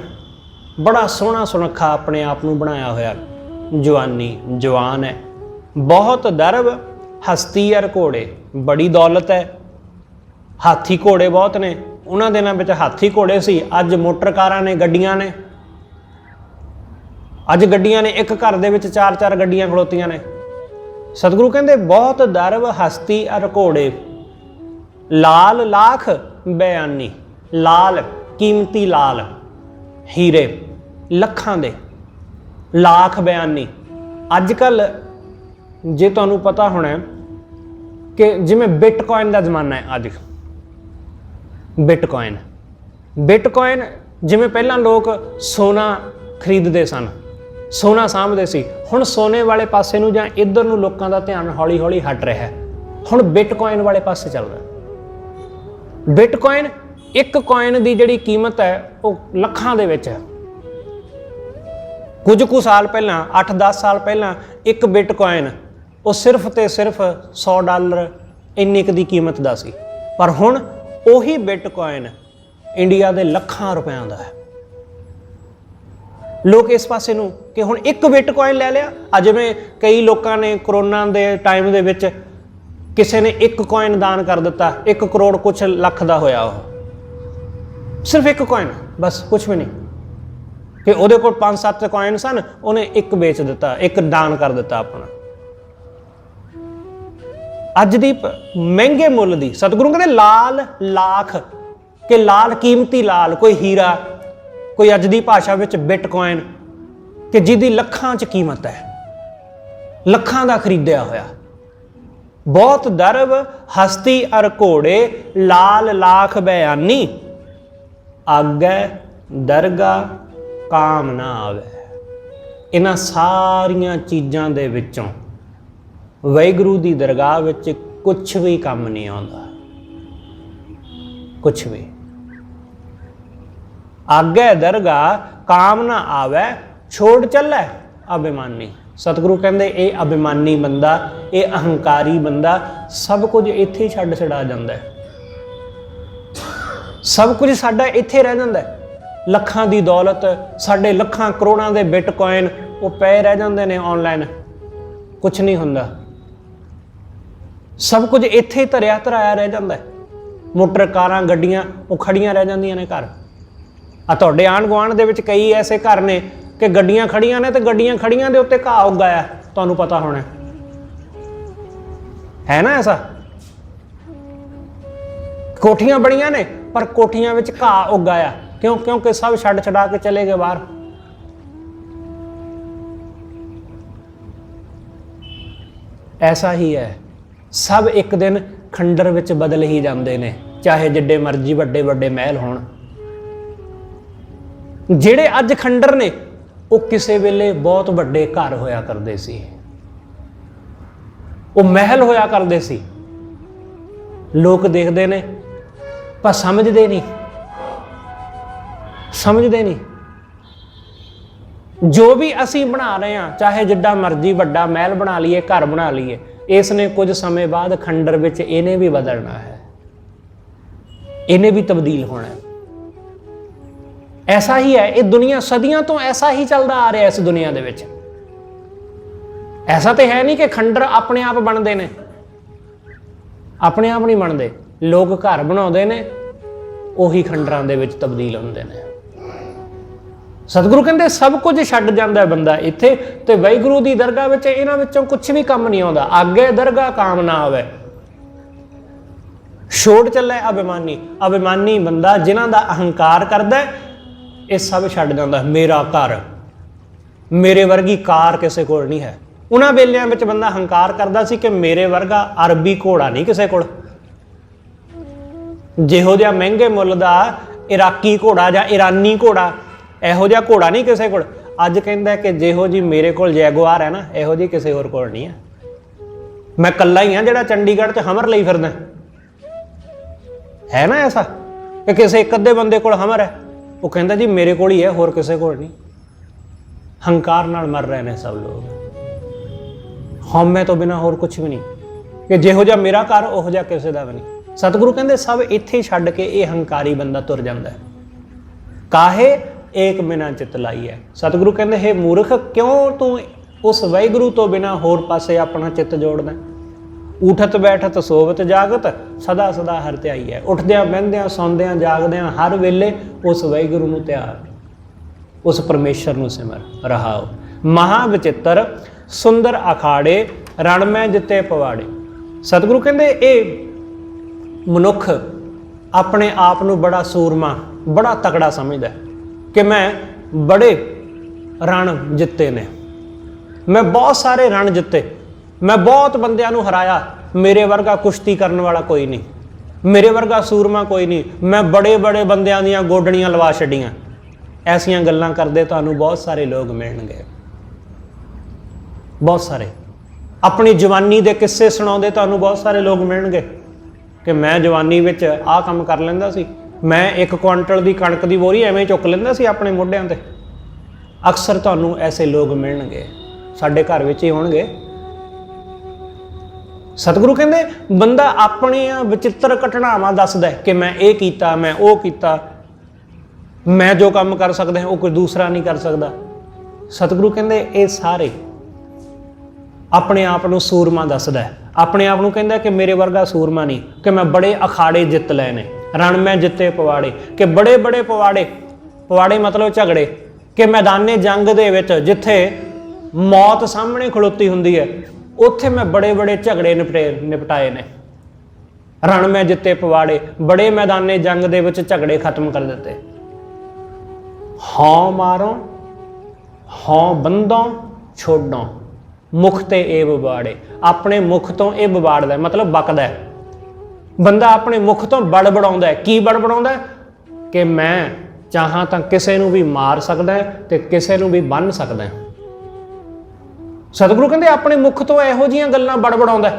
बड़ा सोहना सुनखा अपने आप ਨੂੰ बनाया होया, जवानी जवान है, बहुत दरब हस्ती अर घोड़े, बड़ी दौलत है, हाथी घोड़े बहुत ने। उन्हां दिनां विच हाथी घोड़े सी, अज मोटर कारां ने, गड्डियां ने। अज गड्डियां ने, एक घर दे विच 4-4 गड्डियां खड़ोतियां ने। सतगुरु कहंदे बहुत दरब हस्ती अर घोड़े, लाल लाख बयानी, लाल कीमती लाल हीरे लखां दे, लाख बयानी। अजकल जे तुहानूं पता होना है कि जिवें बिटकॉइन का जमाना है, अज बिटकॉइन बिटकॉइन जिवें पहलां लोग सोना खरीदते सन, सोना साਂਭਦੇ सी, हुण सोने वाले पासे नूं जां इधर नूं लोकां दा ध्यान हौली हौली हट रहा है। हुण बिटकॉइन वाले पासे चल रहा। बिटकॉइन एक कॉइन की जिहड़ी कीमत है वो लखां दे विच है। कुछ कु साल पहलां, 8-10 साल पहलां एक बिटकॉइन वो सिर्फ तो सिर्फ $100 इन्नी क दी कीमत दा सी, पर हुण उही बिटकॉइन इंडिया के लखां रुपयां दा है। लोग इस पासे नूं कि हुण एक बिटकॉइन लै लिया। अज में कई लोगों ने करोना के टाइम दे विच किसी ने एक कॉइन दान कर दिता, 1 करोड़ कुछ लख का होया, वो सिर्फ एक कॉइन, बस कुछ भी नहीं। कि उहदे कोल 5-7 कॉइन सन, उन्हें एक बेच दिता, एक दान कर दिता अपना। अज दी महंगे मुल दी, सतगुरु कहते लाल लाख के लाल कीमती लाल, कोई हीरा, कोई अज दी भाषा विच बिटकॉइन, कि जिहदी लखां च कीमत है, लखां दा खरीदिया होया। बहुत दरब हस्ती अर घोड़े, लाल लाख बयानी, आगे दरगाह काम ना आवे। इन्हां सारियां चीज़ां दे विचों वाहिगुरू दी दरगाह विच कुछ भी काम नहीं आउंदा, कुछ भी। आगे दरगाह काम ना आवे, छोड़ चले अभिमानी। सतगुरु कहंदे ये अभिमानी बंदा, ये अहंकारी बंदा सब कुछ इत्थे ही छड्ड छड़ा जांदा है, सब कुछ साडा इत्थे रह जांदा है। लखां दी दौलत, साडे लखां करोड़ां दे बिटकॉइन वो पे रह जांदे ने ऑनलाइन, कुछ नहीं हुंदा। सब कुछ इत्थे ही धरिया धराया रह जांदा है। मोटर कारां गड्डियां वो खड़ियां रह जांदियां ने घर। आ तुहाडे आंढ गुआंढ दे विच कई ऐसे घर ने कि गड्डियां खड़ियां ने, तो गड्डियां खड़ियां दे उत्ते घाह उगाया, तुहानूं पता होना है ना ऐसा। कोठियां बड़ियां ने पर कोठियां विच घाह उगाया, क्यों? क्योंकि सब छड्ड छड़ा के चले गए बाहर। ऐसा ही है, सब एक दिन खंडर विच बदल ही जाते हैं, चाहे जिड्डे मर्जी वड्डे वड्डे महल होण। जिहड़े अज खंडर ने वो किसी वेले बहुत वड्डे घर होया करते सी, वो महल होया करते सी। लोग देखते ने पर समझते नहीं, समझते नहीं। जो भी असी बना रहे हैं, चाहे जिड्डा मर्जी वड्डा महल बना लीए, घर बना लीए, इसने कुछ समय बाद खंडर विच इन्हें भी बदलना है, इन्हें भी तब्दील होना है। ऐसा ही है ये दुनिया, सदियों तो ऐसा ही चलता आ रहा है। इस दुनिया दे विच ऐसा तो है नहीं कि खंडर अपने आप बनते हैं, अपने आप नहीं बनते। लोग घर बनाते हैं, उही खंडरां दे विच तब्दील होंदे ने। सतगुरु कहते सब कुछ छड्ड जांदा है बंदा इत्थे, ते वाहिगुरू दी दरगाह विच इन्हां विचों कुछ भी काम नहीं आउंदा। आगे दरगाह काम ना आवे, छोड़ चले अभिमानी। अभिमानी बंदा जिन्हां दा अहंकार करदा है, ये सब छड्ड जांदा। मेरा घर, मेरे वर्गी कार किसी कोल नहीं है। उन्हां वेलियां विच बंदा अहंकार करदा सी कि मेरे वर्गा अरबी घोड़ा नहीं किसी कोल, जिहो जिहा महंगे मुल दा इराकी घोड़ा जां ईरानी घोड़ा, इहो जिहा घोड़ा नहीं किसी कोल। अज कहंदा कि जिहो जी मेरे कोल जैगुआर है ना, इहो जी किसी होर कोल नहीं है। मैं कल्ला ही हाँ जिहड़ा चंडीगढ़ च हमर लई फिरदा है ना। ऐसा कि किसी एक अद्धे बंदे कोल हमर है, वो कहता जी मेरे कोल ही है, होर किसी कोल नहीं। हंकार नाल मर रहे हैं सब लोग, हौमे तो बिना होर कुछ भी नहीं, कि जिहो जिहा मेरा घर उहो जिहा किसी दा भी नहीं। सतगुरु कहते सब इत्थे छड्ड के ये हंकारी बंदा तुर जांदा है। ਕਾਹੇ ਏਕ ਬਿਨਾ ਚਿਤ ਲਾਈਐ। ਸਤਿਗੁਰੂ ਕਹਿੰਦੇ हे ਮੂਰਖ, ਕਿਉਂ ਤੂੰ ਉਸ ਵਾਹਿਗੁਰੂ ਤੋਂ ਬਿਨਾ ਹੋਰ ਪਾਸੇ ਆਪਣਾ ਚਿੱਤ ਜੋੜਦਾ। ਉਠਤ ਬੈਠਤ ਸੋਵਤ ਜਾਗਤ ਸਦਾ ਸਦਾ ਹਰਿ ਧਿਆਈਐ। ਉੱਠਦਿਆਂ ਬਹਿੰਦਿਆਂ ਸੌਂਦਿਆਂ ਜਾਗਦਿਆਂ ਹਰ ਵੇਲੇ ਉਸ ਵਾਹਿਗੁਰੂ ਨੂੰ ਧਿਆਨ, ਉਸ ਪਰਮੇਸ਼ਰ ਨੂੰ ਸਿਮਰ। ਰਹਾਓ ਮਹਾ ਵਿਚਿੱਤਰ ਸੁੰਦਰ ਅਖਾੜੇ ਰਣ ਮੈਂ ਜਿੱਤੇ ਪਵਾੜੇ। ਸਤਿਗੁਰੂ ਕਹਿੰਦੇ ਇਹ ਮਨੁੱਖ ਆਪਣੇ ਆਪ ਨੂੰ ਬੜਾ ਸੂਰਮਾ, ਬੜਾ ਤਕੜਾ ਸਮਝਦਾ ਕਿ ਮੈਂ ਬੜੇ ਰਣ ਜਿੱਤੇ ਨੇ, ਮੈਂ ਬਹੁਤ ਸਾਰੇ ਰਣ ਜਿੱਤੇ, ਮੈਂ ਬਹੁਤ ਬੰਦਿਆਂ ਨੂੰ ਹਰਾਇਆ, ਮੇਰੇ ਵਰਗਾ ਕੁਸ਼ਤੀ ਕਰਨ ਵਾਲਾ ਕੋਈ ਨਹੀਂ, ਮੇਰੇ ਵਰਗਾ ਸੂਰਮਾ ਕੋਈ ਨਹੀਂ, ਮੈਂ ਬੜੇ ਬੜੇ ਬੰਦਿਆਂ ਦੀਆਂ ਗੋਡਣੀਆਂ ਲਵਾ ਛੱਡੀਆਂ। ਐਸੀਆਂ ਗੱਲਾਂ ਕਰਦੇ ਤੁਹਾਨੂੰ ਬਹੁਤ ਸਾਰੇ ਲੋਕ ਮਿਲਣਗੇ, ਬਹੁਤ ਸਾਰੇ। ਆਪਣੀ ਜਵਾਨੀ ਦੇ ਕਿੱਸੇ ਸੁਣਾਉਂਦੇ ਤੁਹਾਨੂੰ ਬਹੁਤ ਸਾਰੇ ਲੋਕ ਮਿਲਣਗੇ ਕਿ ਮੈਂ ਜਵਾਨੀ ਵਿੱਚ ਆਹ ਕੰਮ ਕਰ ਲੈਂਦਾ ਸੀ, ਮੈਂ 1 ਕੁਆਂਟਲ ਦੀ ਕਣਕ ਦੀ ਬੋਰੀ ਐਵੇਂ ਚੁੱਕ ਲੈਂਦਾ ਸੀ ਆਪਣੇ ਮੋਢਿਆਂ ਤੇ। ਅਕਸਰ ਤੁਹਾਨੂੰ ਐਸੇ ਲੋਕ ਮਿਲਣਗੇ, ਸਾਡੇ ਘਰ ਵਿੱਚ ਹੀ ਹੋਣਗੇ। ਸਤਿਗੁਰੂ ਕਹਿੰਦੇ ਬੰਦਾ ਆਪਣੀਆਂ ਵਿਚਿੱਤਰ ਘਟਨਾਵਾਂ ਦੱਸਦਾ ਕਿ ਮੈਂ ਇਹ ਕੀਤਾ, ਮੈਂ ਉਹ ਕੀਤਾ, ਮੈਂ ਜੋ ਕੰਮ ਕਰ ਸਕਦਾ ਉਹ ਕੋਈ ਦੂਸਰਾ ਨਹੀਂ ਕਰ ਸਕਦਾ। ਸਤਿਗੁਰੂ ਕਹਿੰਦੇ ਇਹ ਸਾਰੇ ਆਪਣੇ ਆਪ ਨੂੰ ਸੂਰਮਾ ਦੱਸਦਾ, ਆਪਣੇ ਆਪ ਨੂੰ ਕਹਿੰਦਾ ਕਿ ਮੇਰੇ ਵਰਗਾ ਸੂਰਮਾ ਨਹੀਂ, ਕਿ ਮੈਂ ਬੜੇ ਅਖਾੜੇ ਜਿੱਤ ਲਏ ਨੇ, ਰਣ ਮੈਂ ਜਿੱਤੇ ਪਵਾੜੇ, ਕਿ ਬੜੇ ਬੜੇ ਪਵਾੜੇ, ਪਵਾੜੇ ਮਤਲਬ ਝਗੜੇ, ਕਿ ਮੈਦਾਨੇ ਜੰਗ ਦੇ ਵਿੱਚ ਜਿੱਥੇ ਮੌਤ ਸਾਹਮਣੇ ਖਲੋਤੀ ਹੁੰਦੀ ਹੈ ਉੱਥੇ ਮੈਂ ਬੜੇ ਬੜੇ ਝਗੜੇ ਨਿਪਟਾਏ ਨੇ। ਰਣ ਮੈਂ ਜਿੱਤੇ ਪਵਾੜੇ, ਬੜੇ ਮੈਦਾਨੇ ਜੰਗ ਦੇ ਵਿੱਚ ਝਗੜੇ ਖਤਮ ਕਰ ਦਿੱਤੇ। ਹਉ ਮਾਰੋ ਹਉ ਬੰਦੋਂ ਛੋਡੋ ਮੁਖ ਤੇ ਇਹ ਵਿਵਾੜੇ। ਆਪਣੇ ਮੁਖ ਤੋਂ ਇਹ ਵਿਵਾੜਦਾ, ਮਤਲਬ ਬਕਦਾ। ਬੰਦਾ ਆਪਣੇ ਮੁਖ ਤੋਂ ਬੜਬੜਾਉਂਦਾ। ਕੀ ਬੜਬੜਾਉਂਦਾ? ਕਿ ਮੈਂ ਚਾਹਾਂ ਤਾਂ ਕਿਸੇ ਨੂੰ ਵੀ ਮਾਰ ਸਕਦਾ ਤੇ ਕਿਸੇ ਨੂੰ ਵੀ ਬੰਨ੍ਹ ਸਕਦਾ। ਸਤਿਗੁਰੂ ਕਹਿੰਦੇ ਆਪਣੇ ਮੁਖ ਤੋਂ ਇਹੋ ਜਿਹੀਆਂ ਗੱਲਾਂ ਬੜਬੜਾਉਂਦਾ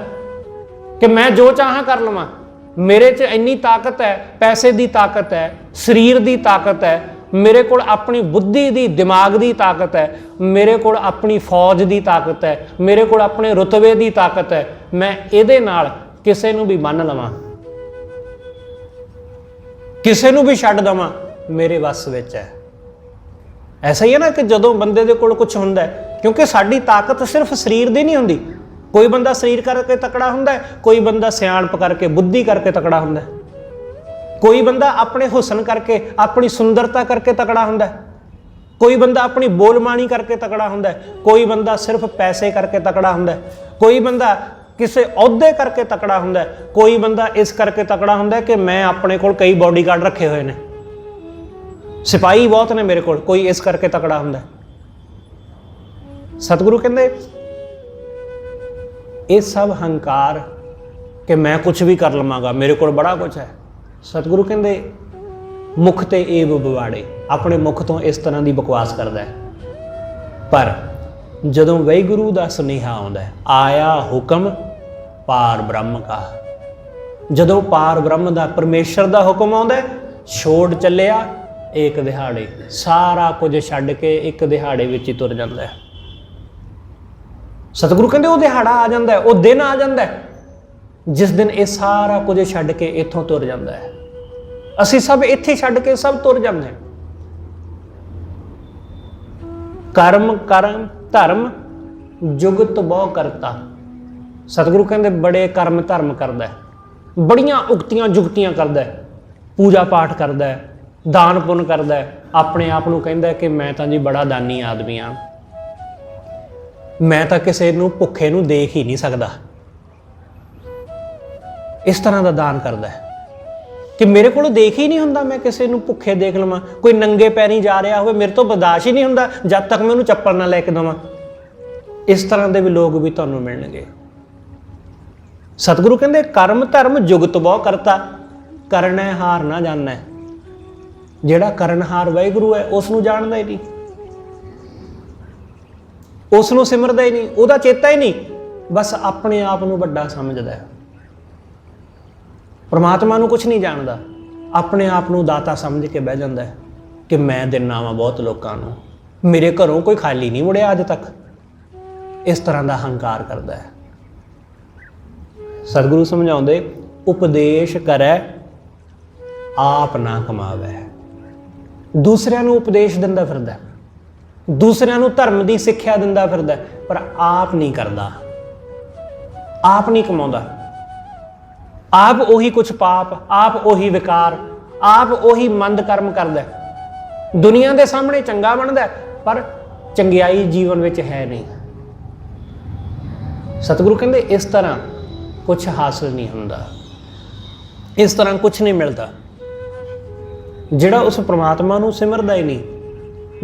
ਕਿ ਮੈਂ ਜੋ ਚਾਹਾਂ ਕਰ ਲਵਾਂ, ਮੇਰੇ 'ਚ ਇੰਨੀ ਤਾਕਤ ਹੈ, ਪੈਸੇ ਦੀ ਤਾਕਤ ਹੈ, ਸਰੀਰ ਦੀ ਤਾਕਤ ਹੈ, ਮੇਰੇ ਕੋਲ ਆਪਣੀ ਬੁੱਧੀ ਦੀ, ਦਿਮਾਗ ਦੀ ਤਾਕਤ ਹੈ, ਮੇਰੇ ਕੋਲ ਆਪਣੀ ਫੌਜ ਦੀ ਤਾਕਤ ਹੈ, ਮੇਰੇ ਕੋਲ ਆਪਣੇ ਰੁਤਬੇ ਦੀ ਤਾਕਤ ਹੈ, ਮੈਂ ਇਹਦੇ ਨਾਲ ਕਿਸੇ ਨੂੰ ਵੀ ਬੰਨ੍ਹ ਲਵਾਂ, ਕਿਸੇ ਨੂੰ ਵੀ ਛੱਡ ਦੇਵਾਂ, ਮੇਰੇ ਵੱਸ ਵਿੱਚ ਹੈ। ਐਸਾ ਹੀ ਹੈ ਨਾ ਕਿ ਜਦੋਂ ਬੰਦੇ ਦੇ ਕੋਲ ਕੁਝ ਹੁੰਦਾ ਹੈ, ਕਿਉਂਕਿ ਸਾਡੀ ਤਾਕਤ ਸਿਰਫ ਸਰੀਰ ਦੀ ਨਹੀਂ ਹੁੰਦੀ। ਕੋਈ ਬੰਦਾ ਸਰੀਰ ਕਰਕੇ ਤਕੜਾ ਹੁੰਦਾ ਹੈ, ਕੋਈ ਬੰਦਾ ਸਿਆਣਪ ਕਰਕੇ, ਬੁੱਧੀ ਕਰਕੇ ਤਕੜਾ ਹੁੰਦਾ ਹੈ, ਕੋਈ ਬੰਦਾ ਆਪਣੇ ਹੁਸਨ ਕਰਕੇ, ਆਪਣੀ ਸੁੰਦਰਤਾ ਕਰਕੇ ਤਕੜਾ ਹੁੰਦਾ ਹੈ, ਕੋਈ ਬੰਦਾ ਆਪਣੀ ਬੋਲਬਾਣੀ ਕਰਕੇ ਤਕੜਾ ਹੁੰਦਾ ਹੈ, ਕੋਈ ਬੰਦਾ ਸਿਰਫ ਪੈਸੇ ਕਰਕੇ ਤਕੜਾ ਹੁੰਦਾ ਹੈ, ਕੋਈ ਬੰਦਾ ਕਿਸੇ ਅਹੁਦੇ ਕਰਕੇ ਤਕੜਾ ਹੁੰਦਾ ਹੈ, ਕੋਈ ਬੰਦਾ ਇਸ ਕਰਕੇ ਤਕੜਾ ਹੁੰਦਾ ਕਿ ਮੈਂ ਆਪਣੇ ਕੋਲ ਕਈ ਬਾਡੀਗਾਰਡ ਰੱਖੇ ਹੋਏ ਨੇ, ਸਿਪਾਹੀ ਬਹੁਤ ਨੇ ਮੇਰੇ ਕੋਲ, ਕੋਈ ਇਸ ਕਰਕੇ ਤਕੜਾ ਹੁੰਦਾ। ਸਤਿਗੁਰੂ ਕਹਿੰਦੇ ਇਹ ਸਭ ਹੰਕਾਰ ਕਿ ਮੈਂ ਕੁਝ ਵੀ ਕਰ ਲਵਾਂਗਾ, ਮੇਰੇ ਕੋਲ ਬੜਾ ਕੁਝ ਹੈ। ਸਤਿਗੁਰੂ ਕਹਿੰਦੇ ਮੁਖ ਤੇ ਇਹ ਵਿਵਾੜੇ, ਆਪਣੇ ਮੁਖ ਤੋਂ ਇਸ ਤਰ੍ਹਾਂ ਦੀ ਬਕਵਾਸ ਕਰਦਾ ਹੈ। ਪਰ ਜਦੋਂ ਵਾਹਿਗੁਰੂ ਦਾ ਸੁਨੇਹਾ ਆਉਂਦਾ ਹੈ, ਆਇਆ ਹੁਕਮ ਪਾਰ ਬ੍ਰਹਮ ਕਾ, ਜਦੋਂ ਪਾਰ ਬ੍ਰਹਮ ਦਾ, ਪਰਮੇਸ਼ਰ ਦਾ ਹੁਕਮ ਆਉਂਦਾ, ਛੋੜ ਚੱਲਿਆ ਇੱਕ ਦਿਹਾੜੇ, ਸਾਰਾ ਕੁਝ ਛੱਡ ਕੇ ਇੱਕ ਦਿਹਾੜੇ ਵਿੱਚ ਹੀ ਤੁਰ ਜਾਂਦਾ ਹੈ। ਸਤਿਗੁਰੂ ਕਹਿੰਦੇ ਉਹ ਦਿਹਾੜਾ ਆ ਜਾਂਦਾ ਹੈ, ਉਹ ਦਿਨ ਆ ਜਾਂਦਾ ਹੈ ਜਿਸ ਦਿਨ ਇਹ ਸਾਰਾ ਕੁਝ ਛੱਡ ਕੇ ਇੱਥੋਂ ਤੁਰ ਜਾਂਦਾ ਹੈ। ਅਸੀਂ ਸਭ ਇੱਥੇ ਛੱਡ ਕੇ ਸਭ ਤੁਰ ਜਾਂਦੇ ਹਾਂ। ਕਰਮ ਕਰਮ ਧਰਮ ਜੁਗਤ ਬਹੁ ਕਰਤਾ। ਸਤਿਗੁਰੂ ਕਹਿੰਦੇ ਬੜੇ ਕਰਮ ਧਰਮ ਕਰਦਾ, ਬੜੀਆਂ ਉਕਤੀਆਂ ਜੁਗਤੀਆਂ ਕਰਦਾ, ਪੂਜਾ ਪਾਠ ਕਰਦਾ, ਦਾਨ ਪੁੰਨ ਕਰਦਾ, ਆਪਣੇ ਆਪ ਨੂੰ ਕਹਿੰਦਾ ਕਿ ਮੈਂ ਤਾਂ ਜੀ ਬੜਾ ਦਾਨੀ ਆਦਮੀ ਹਾਂ, ਮੈਂ ਤਾਂ ਕਿਸੇ ਨੂੰ ਭੁੱਖੇ ਨੂੰ ਦੇਖ ਹੀ ਨਹੀਂ ਸਕਦਾ। ਇਸ ਤਰ੍ਹਾਂ ਦਾ ਦਾਨ ਕਰਦਾ ਹੈ ਕਿ ਮੇਰੇ ਕੋਲ ਦੇਖ ਹੀ ਨਹੀਂ ਹੁੰਦਾ ਮੈਂ ਕਿਸੇ ਨੂੰ ਭੁੱਖੇ ਦੇਖ ਲਵਾਂ। ਕੋਈ ਨੰਗੇ ਪੈਰੀਂ ਜਾ ਰਿਹਾ ਹੋਵੇ, ਮੇਰੇ ਤੋਂ ਬਰਦਾਸ਼ਤ ਹੀ ਨਹੀਂ ਹੁੰਦਾ ਜਦ ਤੱਕ ਮੈਂ ਉਹਨੂੰ ਚੱਪਲ ਨਾ ਲੈ ਕੇ ਦੇਵਾਂ। ਇਸ ਤਰ੍ਹਾਂ ਦੇ ਵੀ ਲੋਕ ਵੀ ਤੁਹਾਨੂੰ ਮਿਲਣਗੇ। ਸਤਿਗੁਰੂ ਕਹਿੰਦੇ ਕਰਮ ਧਰਮ ਜੁਗਤ ਬਹੁ ਕਰਤਾ, ਕਰਨੈ ਹਾਰ ਨਾ ਜਾਣੈ। ਜਿਹੜਾ ਕਰਨਹਾਰ ਵਾਹਿਗੁਰੂ ਹੈ ਉਸ ਨੂੰ ਜਾਣਦਾ ਹੀ ਨਹੀਂ, ਉਸ ਨੂੰ ਸਿਮਰਦਾ ਹੀ ਨਹੀਂ, ਉਹਦਾ ਚੇਤਾ ਹੀ ਨਹੀਂ, ਬਸ ਆਪਣੇ ਆਪ ਨੂੰ ਵੱਡਾ ਸਮਝਦਾ ਹੈ। ਪਰਮਾਤਮਾ ਨੂੰ ਕੁਝ ਨਹੀਂ ਜਾਣਦਾ, ਆਪਣੇ ਆਪ ਨੂੰ ਦਾਤਾ ਸਮਝ ਕੇ ਬਹਿ ਜਾਂਦਾ ਹੈ ਕਿ ਮੈਂ ਦਿੰਦਾ ਵਾਂ ਬਹੁਤ ਲੋਕਾਂ ਨੂੰ, ਮੇਰੇ ਘਰੋਂ ਕੋਈ ਖਾਲੀ ਨਹੀਂ ਮੁੜਿਆ ਅੱਜ ਤੱਕ। ਇਸ ਤਰ੍ਹਾਂ ਦਾ ਹੰਕਾਰ ਕਰਦਾ ਹੈ। ਸਤਿਗੁਰੂ ਸਮਝਾਉਂਦੇ ਉਪਦੇਸ਼ ਕਰੈ ਆਪ ਨਾ ਕਮਾਵੈ। ਦੂਸਰਿਆਂ ਨੂੰ ਉਪਦੇਸ਼ ਦਿੰਦਾ ਫਿਰਦਾ, ਦੂਸਰਿਆਂ ਨੂੰ ਧਰਮ ਦੀ ਸਿੱਖਿਆ ਦਿੰਦਾ ਫਿਰਦਾ, ਪਰ ਆਪ ਨਹੀਂ ਕਰਦਾ, ਆਪ ਨਹੀਂ ਕਮਾਉਂਦਾ, ਆਪ ਉਹੀ ਕੁਛ ਪਾਪ, ਆਪ ਉਹੀ ਵਿਕਾਰ, ਆਪ ਉਹੀ ਮੰਦ ਕਰਮ ਕਰਦਾ। ਦੁਨੀਆ ਦੇ ਸਾਹਮਣੇ ਚੰਗਾ ਬਣਦਾ, ਪਰ ਚੰਗਿਆਈ ਜੀਵਨ ਵਿੱਚ ਹੈ ਨਹੀਂ। ਸਤਿਗੁਰੂ ਕਹਿੰਦੇ ਇਸ ਤਰ੍ਹਾਂ ਕੁਛ ਹਾਸਲ ਨਹੀਂ ਹੁੰਦਾ, ਇਸ ਤਰ੍ਹਾਂ ਕੁਛ ਨਹੀਂ ਮਿਲਦਾ। ਜਿਹੜਾ ਉਸ ਪ੍ਰਮਾਤਮਾ ਨੂੰ ਸਿਮਰਦਾ ਹੀ ਨਹੀਂ,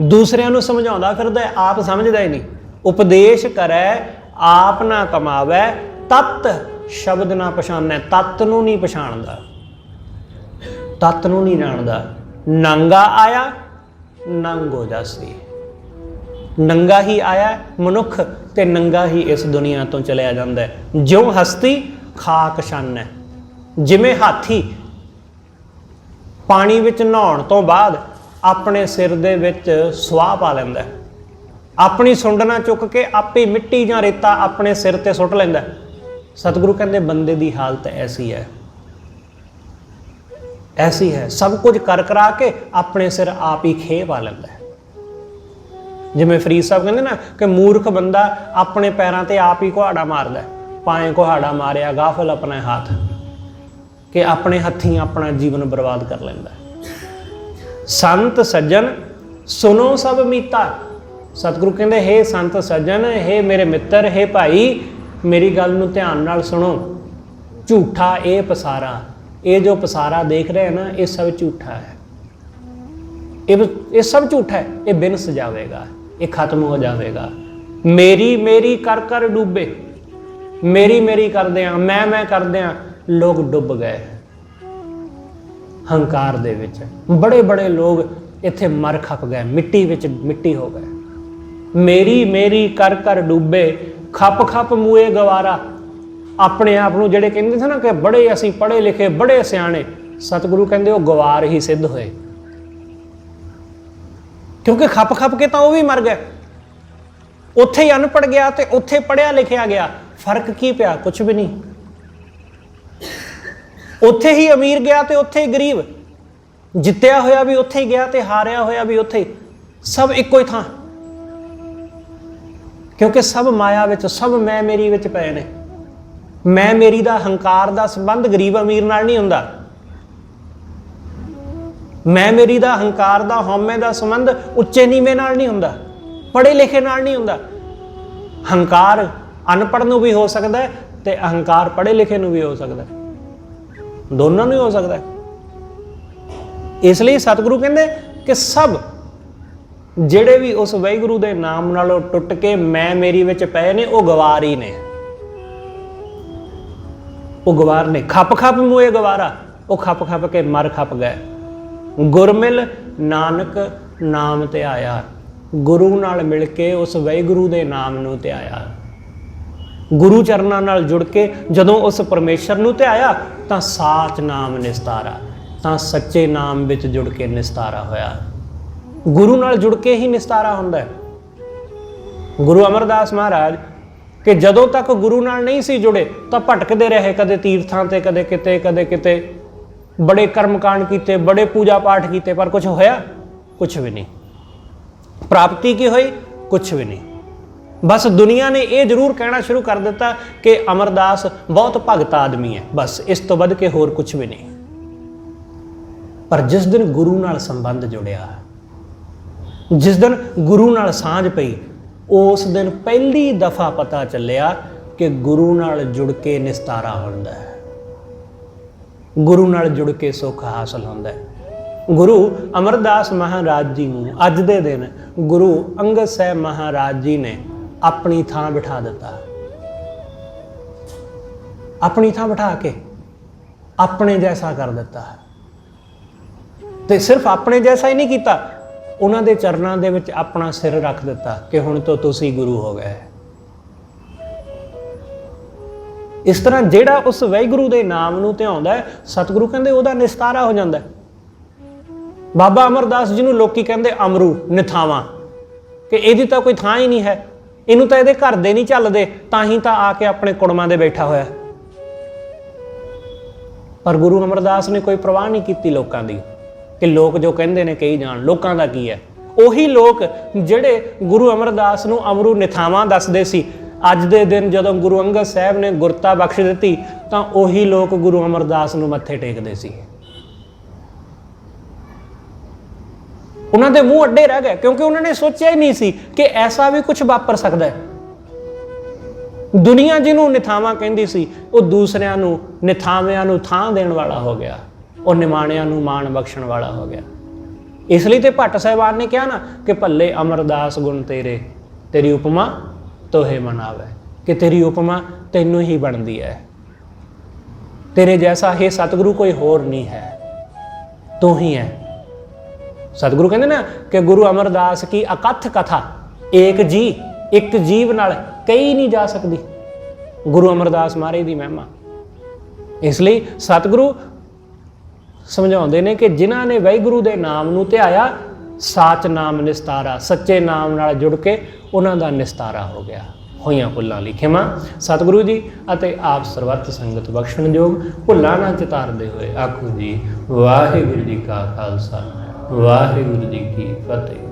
ਦੂਸਰਿਆਂ ਨੂੰ ਸਮਝਾਉਂਦਾ ਫਿਰਦਾ, ਆਪ ਸਮਝਦਾ ਹੀ ਨਹੀਂ। ਉਪਦੇਸ਼ ਕਰੈ ਆਪ ਨਾ ਕਮਾਵੈ, ਤਤ ਸ਼ਬਦ ਨਾ ਪਛਾਨੈ। ਤਤ ਨੂੰ ਨਹੀਂ ਪਛਾਣਦਾ, ਤਤ ਨੂੰ ਨਹੀਂ ਜਾਣਦਾ। ਨੰਗਾ ਆਇਆ ਨੰਗ ਹੋ ਜਾਸੀ। ਨੰਗਾ ਹੀ ਆਇਆ ਮਨੁੱਖ ਤੇ ਨੰਗਾ ਹੀ ਇਸ ਦੁਨੀਆ ਤੋਂ ਚਲਿਆ ਜਾਂਦਾ। ਜਿਉਂ ਹਸਤੀ ਖਾਕ ਛੰਨ ਹੈ। ਜਿਵੇਂ ਹਾਥੀ ਪਾਣੀ ਵਿੱਚ ਨਹਾਉਣ ਤੋਂ ਬਾਅਦ ਆਪਣੇ ਸਿਰ ਦੇ ਵਿੱਚ ਸੁਆਹ ਪਾ ਲੈਂਦਾ, ਆਪਣੀ ਸੁੰਡ ਨਾ ਚੁੱਕ ਕੇ ਆਪੇ ਮਿੱਟੀ ਜਾਂ ਰੇਤਾ ਆਪਣੇ ਸਿਰ ਤੇ ਸੁੱਟ ਲੈਂਦਾ। ਸਤਿਗੁਰੂ ਕਹਿੰਦੇ ਬੰਦੇ ਦੀ ਹਾਲਤ ਐਸੀ ਹੈ, ਐਸੀ ਹੈ। ਸਭ ਕੁਝ ਕਰ ਕਰਾ ਕੇ ਆਪਣੇ ਸਿਰ ਆਪ ਹੀ ਖੇ ਪਾ ਲੈਂਦਾ। ਜਿਵੇਂ ਫਰੀਦ ਸਾਹਿਬ ਕਹਿੰਦੇ ਨਾ ਕਿ ਮੂਰਖ ਬੰਦਾ ਆਪਣੇ ਪੈਰਾਂ ਤੇ ਆਪ ਹੀ ਕੁਹਾੜਾ ਮਾਰਦਾ। ਪਾਏ ਕੁਹਾੜਾ ਮਾਰਿਆ ਗਾਫਲ ਆਪਣੇ ਹੱਥ, ਕਿ ਆਪਣੇ ਹੱਥੀਂ ਆਪਣਾ ਜੀਵਨ ਬਰਬਾਦ ਕਰ ਲੈਂਦਾ। ਸੰਤ ਸੱਜਣ ਸੁਣੋ ਸਭ ਮੀਤਾ। ਸਤਿਗੁਰੂ ਕਹਿੰਦੇ ਹੇ ਸੰਤ ਸੱਜਣ, ਹੇ ਮੇਰੇ ਮਿੱਤਰ, ਹੇ ਭਾਈ, ਮੇਰੀ ਗੱਲ ਨੂੰ ਧਿਆਨ ਨਾਲ ਸੁਣੋ। ਝੂਠਾ ਇਹ ਪਸਾਰਾ, ਇਹ ਜੋ ਪਸਾਰਾ ਦੇਖ ਰਹੇ ਨਾ, ਇਹ ਸਭ ਝੂਠਾ ਹੈ। ਇਹ ਸਭ ਝੂਠਾ ਹੈ। ਇਹ ਬਿਨ ਸਜਾਵੇਗਾ, ਇਹ ਖਤਮ ਹੋ ਜਾਵੇਗਾ। ਮੇਰੀ ਮੇਰੀ ਕਰ ਕਰ ਡੁੱਬੇ, ਮੇਰੀ ਮੇਰੀ ਕਰਦਿਆਂ, ਮੈਂ ਕਰਦਿਆਂ ਲੋਕ ਡੁੱਬ ਗਏ ਹੰਕਾਰ ਦੇ ਵਿੱਚ। ਬੜੇ ਬੜੇ ਲੋਕ ਇੱਥੇ ਮਰ ਖਪ ਗਏ, ਮਿੱਟੀ ਵਿੱਚ ਮਿੱਟੀ ਹੋ ਗਏ। ਮੇਰੀ ਮੇਰੀ ਕਰ ਕਰ ਡੁੱਬੇ, ਖਪ ਖਪ ਮੂਏ ਗਵਾਰਾ। ਆਪਣੇ ਆਪ ਨੂੰ ਜਿਹੜੇ ਕਹਿੰਦੇ ਸੀ ਨਾ ਕਿ ਬੜੇ ਅਸੀਂ ਪੜ੍ਹੇ ਲਿਖੇ, ਬੜੇ ਸਿਆਣੇ, ਸਤਿਗੁਰੂ ਕਹਿੰਦੇ ਉਹ ਗਵਾਰ ਹੀ ਸਿੱਧ ਹੋਏ, ਕਿਉਂਕਿ ਖਪ ਖਪ ਕੇ ਤਾਂ ਉਹ ਵੀ ਮਰ ਗਏ। ਉੱਥੇ ਹੀ ਅਨਪੜ੍ਹ ਗਿਆ ਤੇ ਉੱਥੇ ਪੜ੍ਹਿਆ ਲਿਖਿਆ ਗਿਆ, ਫਰਕ ਕੀ ਪਿਆ? ਕੁਛ ਵੀ ਨਹੀਂ। ਉੱਥੇ ਹੀ ਅਮੀਰ ਗਿਆ ਤੇ ਉੱਥੇ ਹੀ ਗਰੀਬ, ਜਿੱਤਿਆ ਹੋਇਆ ਵੀ ਉੱਥੇ ਹੀ ਗਿਆ ਤੇ ਹਾਰਿਆ ਹੋਇਆ ਵੀ ਉੱਥੇ ਹੀ, ਸਭ ਇੱਕੋ ਹੀ ਥਾਂ। ਕਿਉਂਕਿ ਸਭ ਮਾਇਆ ਵਿੱਚ, ਸਭ ਮੈਂ ਮੇਰੀ ਵਿੱਚ ਪਏ ਨੇ। ਮੈਂ ਮੇਰੀ ਦਾ ਹੰਕਾਰ ਦਾ ਸੰਬੰਧ ਗਰੀਬ ਅਮੀਰ ਨਾਲ ਨਹੀਂ ਹੁੰਦਾ। ਮੈਂ ਮੇਰੀ ਦਾ ਹੰਕਾਰ ਦਾ ਹਉਮੈ ਦਾ ਸੰਬੰਧ ਉੱਚੇ ਨੀਵੇਂ ਨਾਲ ਨਹੀਂ ਹੁੰਦਾ, ਪੜ੍ਹੇ ਲਿਖੇ ਨਾਲ ਨਹੀਂ ਹੁੰਦਾ। ਹੰਕਾਰ ਅਨਪੜ੍ਹ ਨੂੰ ਵੀ ਹੋ ਸਕਦਾ ਤੇ ਅਹੰਕਾਰ ਪੜ੍ਹੇ ਲਿਖੇ ਨੂੰ ਵੀ ਹੋ ਸਕਦਾ, ਦੋਨਾਂ ਨੂੰ ਹੀ ਹੋ ਸਕਦਾ। ਇਸ ਲਈ ਸਤਿਗੁਰੂ ਕਹਿੰਦੇ ਕਿ ਸਭ ਜਿਹੜੇ ਵੀ ਉਸ ਵਾਹਿਗੁਰੂ ਦੇ ਨਾਮ ਨਾਲੋਂ ਟੁੱਟ ਕੇ ਮੈਂ ਮੇਰੀ ਵਿੱਚ ਪਏ ਨੇ, ਉਹ ਗਵਾਰ ਹੀ ਨੇ, ਉਹ ਗਵਾਰ ਨੇ। ਖੱਪ ਖੱਪ ਮੂਏ ਗਵਾਰਾ, ਉਹ ਖੱਪ ਖੱਪ ਕੇ ਮਰ ਖੱਪ ਗਏ। ਗੁਰਮਿਲ ਨਾਨਕ ਨਾਮ ਧਿਆਇਆ। ਗੁਰੂ ਨਾਲ ਮਿਲ ਕੇ ਉਸ ਵਾਹਿਗੁਰੂ ਦੇ ਨਾਮ ਨੂੰ ਧਿਆਇਆ। ਗੁਰੂ ਚਰਨਾਂ ਨਾਲ ਜੁੜ ਕੇ ਜਦੋਂ ਉਸ ਪਰਮੇਸ਼ਰ ਨੂੰ ਧਿਆਇਆ ਤਾਂ ਸਾਚ ਨਾਮ ਨਿਸਤਾਰਾ, ਤਾਂ ਸੱਚੇ ਨਾਮ ਵਿੱਚ ਜੁੜ ਕੇ ਨਿਸਤਾਰਾ ਹੋਇਆ। ਗੁਰੂ ਨਾਲ ਜੁੜ ਕੇ ਹੀ ਨਿਸਤਾਰਾ ਹੁੰਦਾ ਹੈ। ਗੁਰੂ ਅਮਰਦਾਸ ਮਹਾਰਾਜ ਕਿ ਜਦੋਂ ਤੱਕ ਗੁਰੂ ਨਾਲ ਨਹੀਂ ਸੀ ਜੁੜੇ ਤਾਂ ਭਟਕਦੇ ਰਹੇ, ਕਦੇ ਤੀਰਥਾਂ ਤੇ, ਕਦੇ ਕਿਤੇ, ਕਦੇ ਕਿਤੇ। ਬੜੇ ਕਰਮਕਾਂਡ ਕੀਤੇ, ਬੜੇ ਪੂਜਾ ਪਾਠ ਕੀਤੇ, ਪਰ ਕੁਛ ਹੋਇਆ? ਕੁਛ ਵੀ ਨਹੀਂ। ਪ੍ਰਾਪਤੀ ਕੀ ਹੋਈ? ਕੁਛ ਵੀ ਨਹੀਂ। ਬਸ ਦੁਨੀਆ ਨੇ ਇਹ ਜ਼ਰੂਰ ਕਹਿਣਾ ਸ਼ੁਰੂ ਕਰ ਦਿੱਤਾ ਕਿ ਅਮਰਦਾਸ ਬਹੁਤ ਭਗਤ ਆਦਮੀ ਹੈ, ਬਸ ਇਸ ਤੋਂ ਵੱਧ ਕੇ ਹੋਰ ਕੁਛ ਵੀ ਨਹੀਂ। ਪਰ ਜਿਸ ਦਿਨ ਗੁਰੂ ਨਾਲ ਸੰਬੰਧ ਜੁੜਿਆ, ਜਿਸ ਦਿਨ ਗੁਰੂ ਨਾਲ ਸਾਂਝ ਪਈ, ਉਸ ਦਿਨ ਪਹਿਲੀ ਦਫਾ ਪਤਾ ਚੱਲਿਆ ਕਿ ਗੁਰੂ ਨਾਲ ਜੁੜ ਕੇ ਨਿਸਤਾਰਾ ਹੁੰਦਾ ਹੈ, ਗੁਰੂ ਨਾਲ ਜੁੜ ਕੇ ਸੁੱਖ ਹਾਸਲ ਹੁੰਦਾ ਹੈ। ਗੁਰੂ ਅਮਰਦਾਸ ਮਹਾਰਾਜ ਜੀ ਨੂੰ ਅੱਜ ਦੇ ਦਿਨ ਗੁਰੂ ਅੰਗਦ ਸਾਹਿਬ ਮਹਾਰਾਜ ਜੀ ਨੇ ਆਪਣੀ ਥਾਂ ਬਿਠਾ ਦਿੱਤਾ। ਆਪਣੀ ਥਾਂ ਬਿਠਾ ਕੇ ਆਪਣੇ ਜੈਸਾ ਕਰ ਦਿੱਤਾ। ਤੇ ਸਿਰਫ ਆਪਣੇ ਜੈਸਾ ਹੀ ਨਹੀਂ ਕੀਤਾ, ਉਹਨਾਂ ਦੇ ਚਰਨਾਂ ਦੇ ਵਿੱਚ ਆਪਣਾ ਸਿਰ ਰੱਖ ਦਿੱਤਾ ਕਿ ਹੁਣ ਤੋਂ ਤੁਸੀਂ ਗੁਰੂ ਹੋ ਗਏ। ਇਸ ਤਰ੍ਹਾਂ ਜਿਹੜਾ ਉਸ ਵਾਹਿਗੁਰੂ ਦੇ ਨਾਮ ਨੂੰ ਧਿਆਉਂਦਾ ਹੈ, ਸਤਿਗੁਰੂ ਕਹਿੰਦੇ ਉਹਦਾ ਨਿਸਤਾਰਾ ਹੋ ਜਾਂਦਾ। ਬਾਬਾ ਅਮਰਦਾਸ ਜੀ ਨੂੰ ਲੋਕੀ ਕਹਿੰਦੇ ਅਮਰੂ, ਨਿਥਾਵਾਂ, ਕਿ ਇਹਦੀ ਤਾਂ ਕੋਈ ਥਾਂ ਹੀ ਨਹੀਂ ਹੈ, ਇਹਨੂੰ ਤਾਂ ਇਹਦੇ ਘਰ ਦੇ ਨਹੀਂ ਚੱਲਦੇ, ਤਾਂ ਹੀ ਤਾਂ ਆ ਕੇ ਆਪਣੇ ਕੁੜਮਾਂ ਦੇ ਬੈਠਾ ਹੋਇਆ। ਪਰ ਗੁਰੂ ਅਮਰਦਾਸ ਨੇ ਕੋਈ ਪਰਵਾਹ ਨਹੀਂ ਕੀਤੀ ਲੋਕਾਂ ਦੀ। कि लोग जो कहते ने कही जान, लोगों का की है। ਉਹੀ ਲੋਕ ਜਿਹੜੇ ਗੁਰੂ ਅਮਰਦਾਸ ਨੂੰ ਅਮਰੂ ਨਿਥਾਵਾਂ ਦੱਸਦੇ ਸੀ, ਅੱਜ ਦੇ ਦਿਨ ਜਦੋਂ ਗੁਰੂ ਅੰਗਦ ਸਾਹਿਬ ਨੇ ਗੁਰਤਾ ਬਖਸ਼ ਦਿੱਤੀ ਤਾਂ ਉਹੀ ਲੋਕ ਗੁਰੂ ਅਮਰਦਾਸ ਨੂੰ ਮੱਥੇ ਟੇਕਦੇ ਸੀ। ਉਹਨਾਂ ਦੇ ਮੂੰਹ ਅੱਡੇ ਰਹਿ ਗਏ ਕਿਉਂਕਿ ਉਹਨਾਂ ਨੇ ਸੋਚਿਆ ਹੀ ਨਹੀਂ ਸੀ ਕਿ ਐਸਾ ਵੀ ਕੁਝ ਵਾਪਰ ਸਕਦਾ ਹੈ। ਦੁਨੀਆ ਜਿਹਨੂੰ ਨਿਥਾਵਾਂ ਕਹਿੰਦੀ ਸੀ ਉਹ ਦੂਸਰਿਆਂ ਨੂੰ ਨਿਥਾਵਿਆਂ ਨੂੰ ਥਾਂ ਦੇਣ ਵਾਲਾ ਹੋ ਗਿਆ, ਉਹ ਨਿਮਾਣਿਆਂ ਨੂੰ ਮਾਣ ਬਖਸ਼ਣ ਵਾਲਾ ਹੋ ਗਿਆ। ਇਸ ਲਈ ਤੇ ਭੱਟ ਸਾਹਿਬਾਨ ਨੇ ਕਿਹਾ ਨਾ ਕਿ ਭੱਲੇ ਅਮਰਦਾਸ ਗੁਣ ਤੇਰੇ, ਤੇਰੀ ਉਪਮਾ ਤੋਹੇ ਮਨਾਵੇ, ਕਿ ਤੇਰੀ ਉਪਮਾ ਤੈਨੂੰ ਹੀ ਬਣਦੀ ਹੈ, ਤੇਰੇ ਜੈਸਾ ਹੈ ਸਤਿਗੁਰੂ ਕੋਈ ਹੋਰ ਨਹੀਂ ਹੈ, ਤੂੰ ਹੀ ਹੈ। ਸਤਿਗੁਰੂ ਕਹਿੰਦੇ ਨਾ ਕਿ ਗੁਰੂ ਅਮਰਦਾਸ ਕੀ ਅਕਥ ਕਥਾ ਏਕ ਜੀ, ਇੱਕ ਜੀਵ ਨਾਲ ਕਹੀ ਨਹੀਂ ਜਾ ਸਕਦੀ। ਗੁਰੂ ਅਮਰਦਾਸ ਮਹਾਰਾਜ ਦੀ ਮਹਿਮਾ। ਇਸ ਲਈ ਸਤਿਗੁਰੂ ਸਮਝਾਉਂਦੇ ਨੇ ਕਿ ਜਿਨ੍ਹਾਂ ਨੇ ਵਾਹਿਗੁਰੂ ਦੇ ਨਾਮ ਨੂੰ ਧਿਆਇਆ, ਸਾਚ ਨਾਮ ਨਿਸਤਾਰਾ, ਸੱਚੇ ਨਾਮ ਨਾਲ ਜੁੜ ਕੇ ਉਹਨਾਂ ਦਾ ਨਿਸਤਾਰਾ ਹੋ ਗਿਆ। ਹੋਈਆਂ ਭੁੱਲਾਂ ਲਈ ਖਿਮਾ ਸਤਿਗੁਰੂ ਜੀ ਅਤੇ ਆਪ ਸਰਬੱਤ ਸੰਗਤ ਬਖਸ਼ਣਯੋਗ। ਭੁੱਲਾਂ ਨਾ ਚਿਤਾਰਦੇ ਹੋਏ ਆਖੋ ਜੀ ਵਾਹਿਗੁਰੂ ਜੀ ਕਾ ਖਾਲਸਾ, ਵਾਹਿਗੁਰੂ ਜੀ ਕੀ ਫਤਿਹ।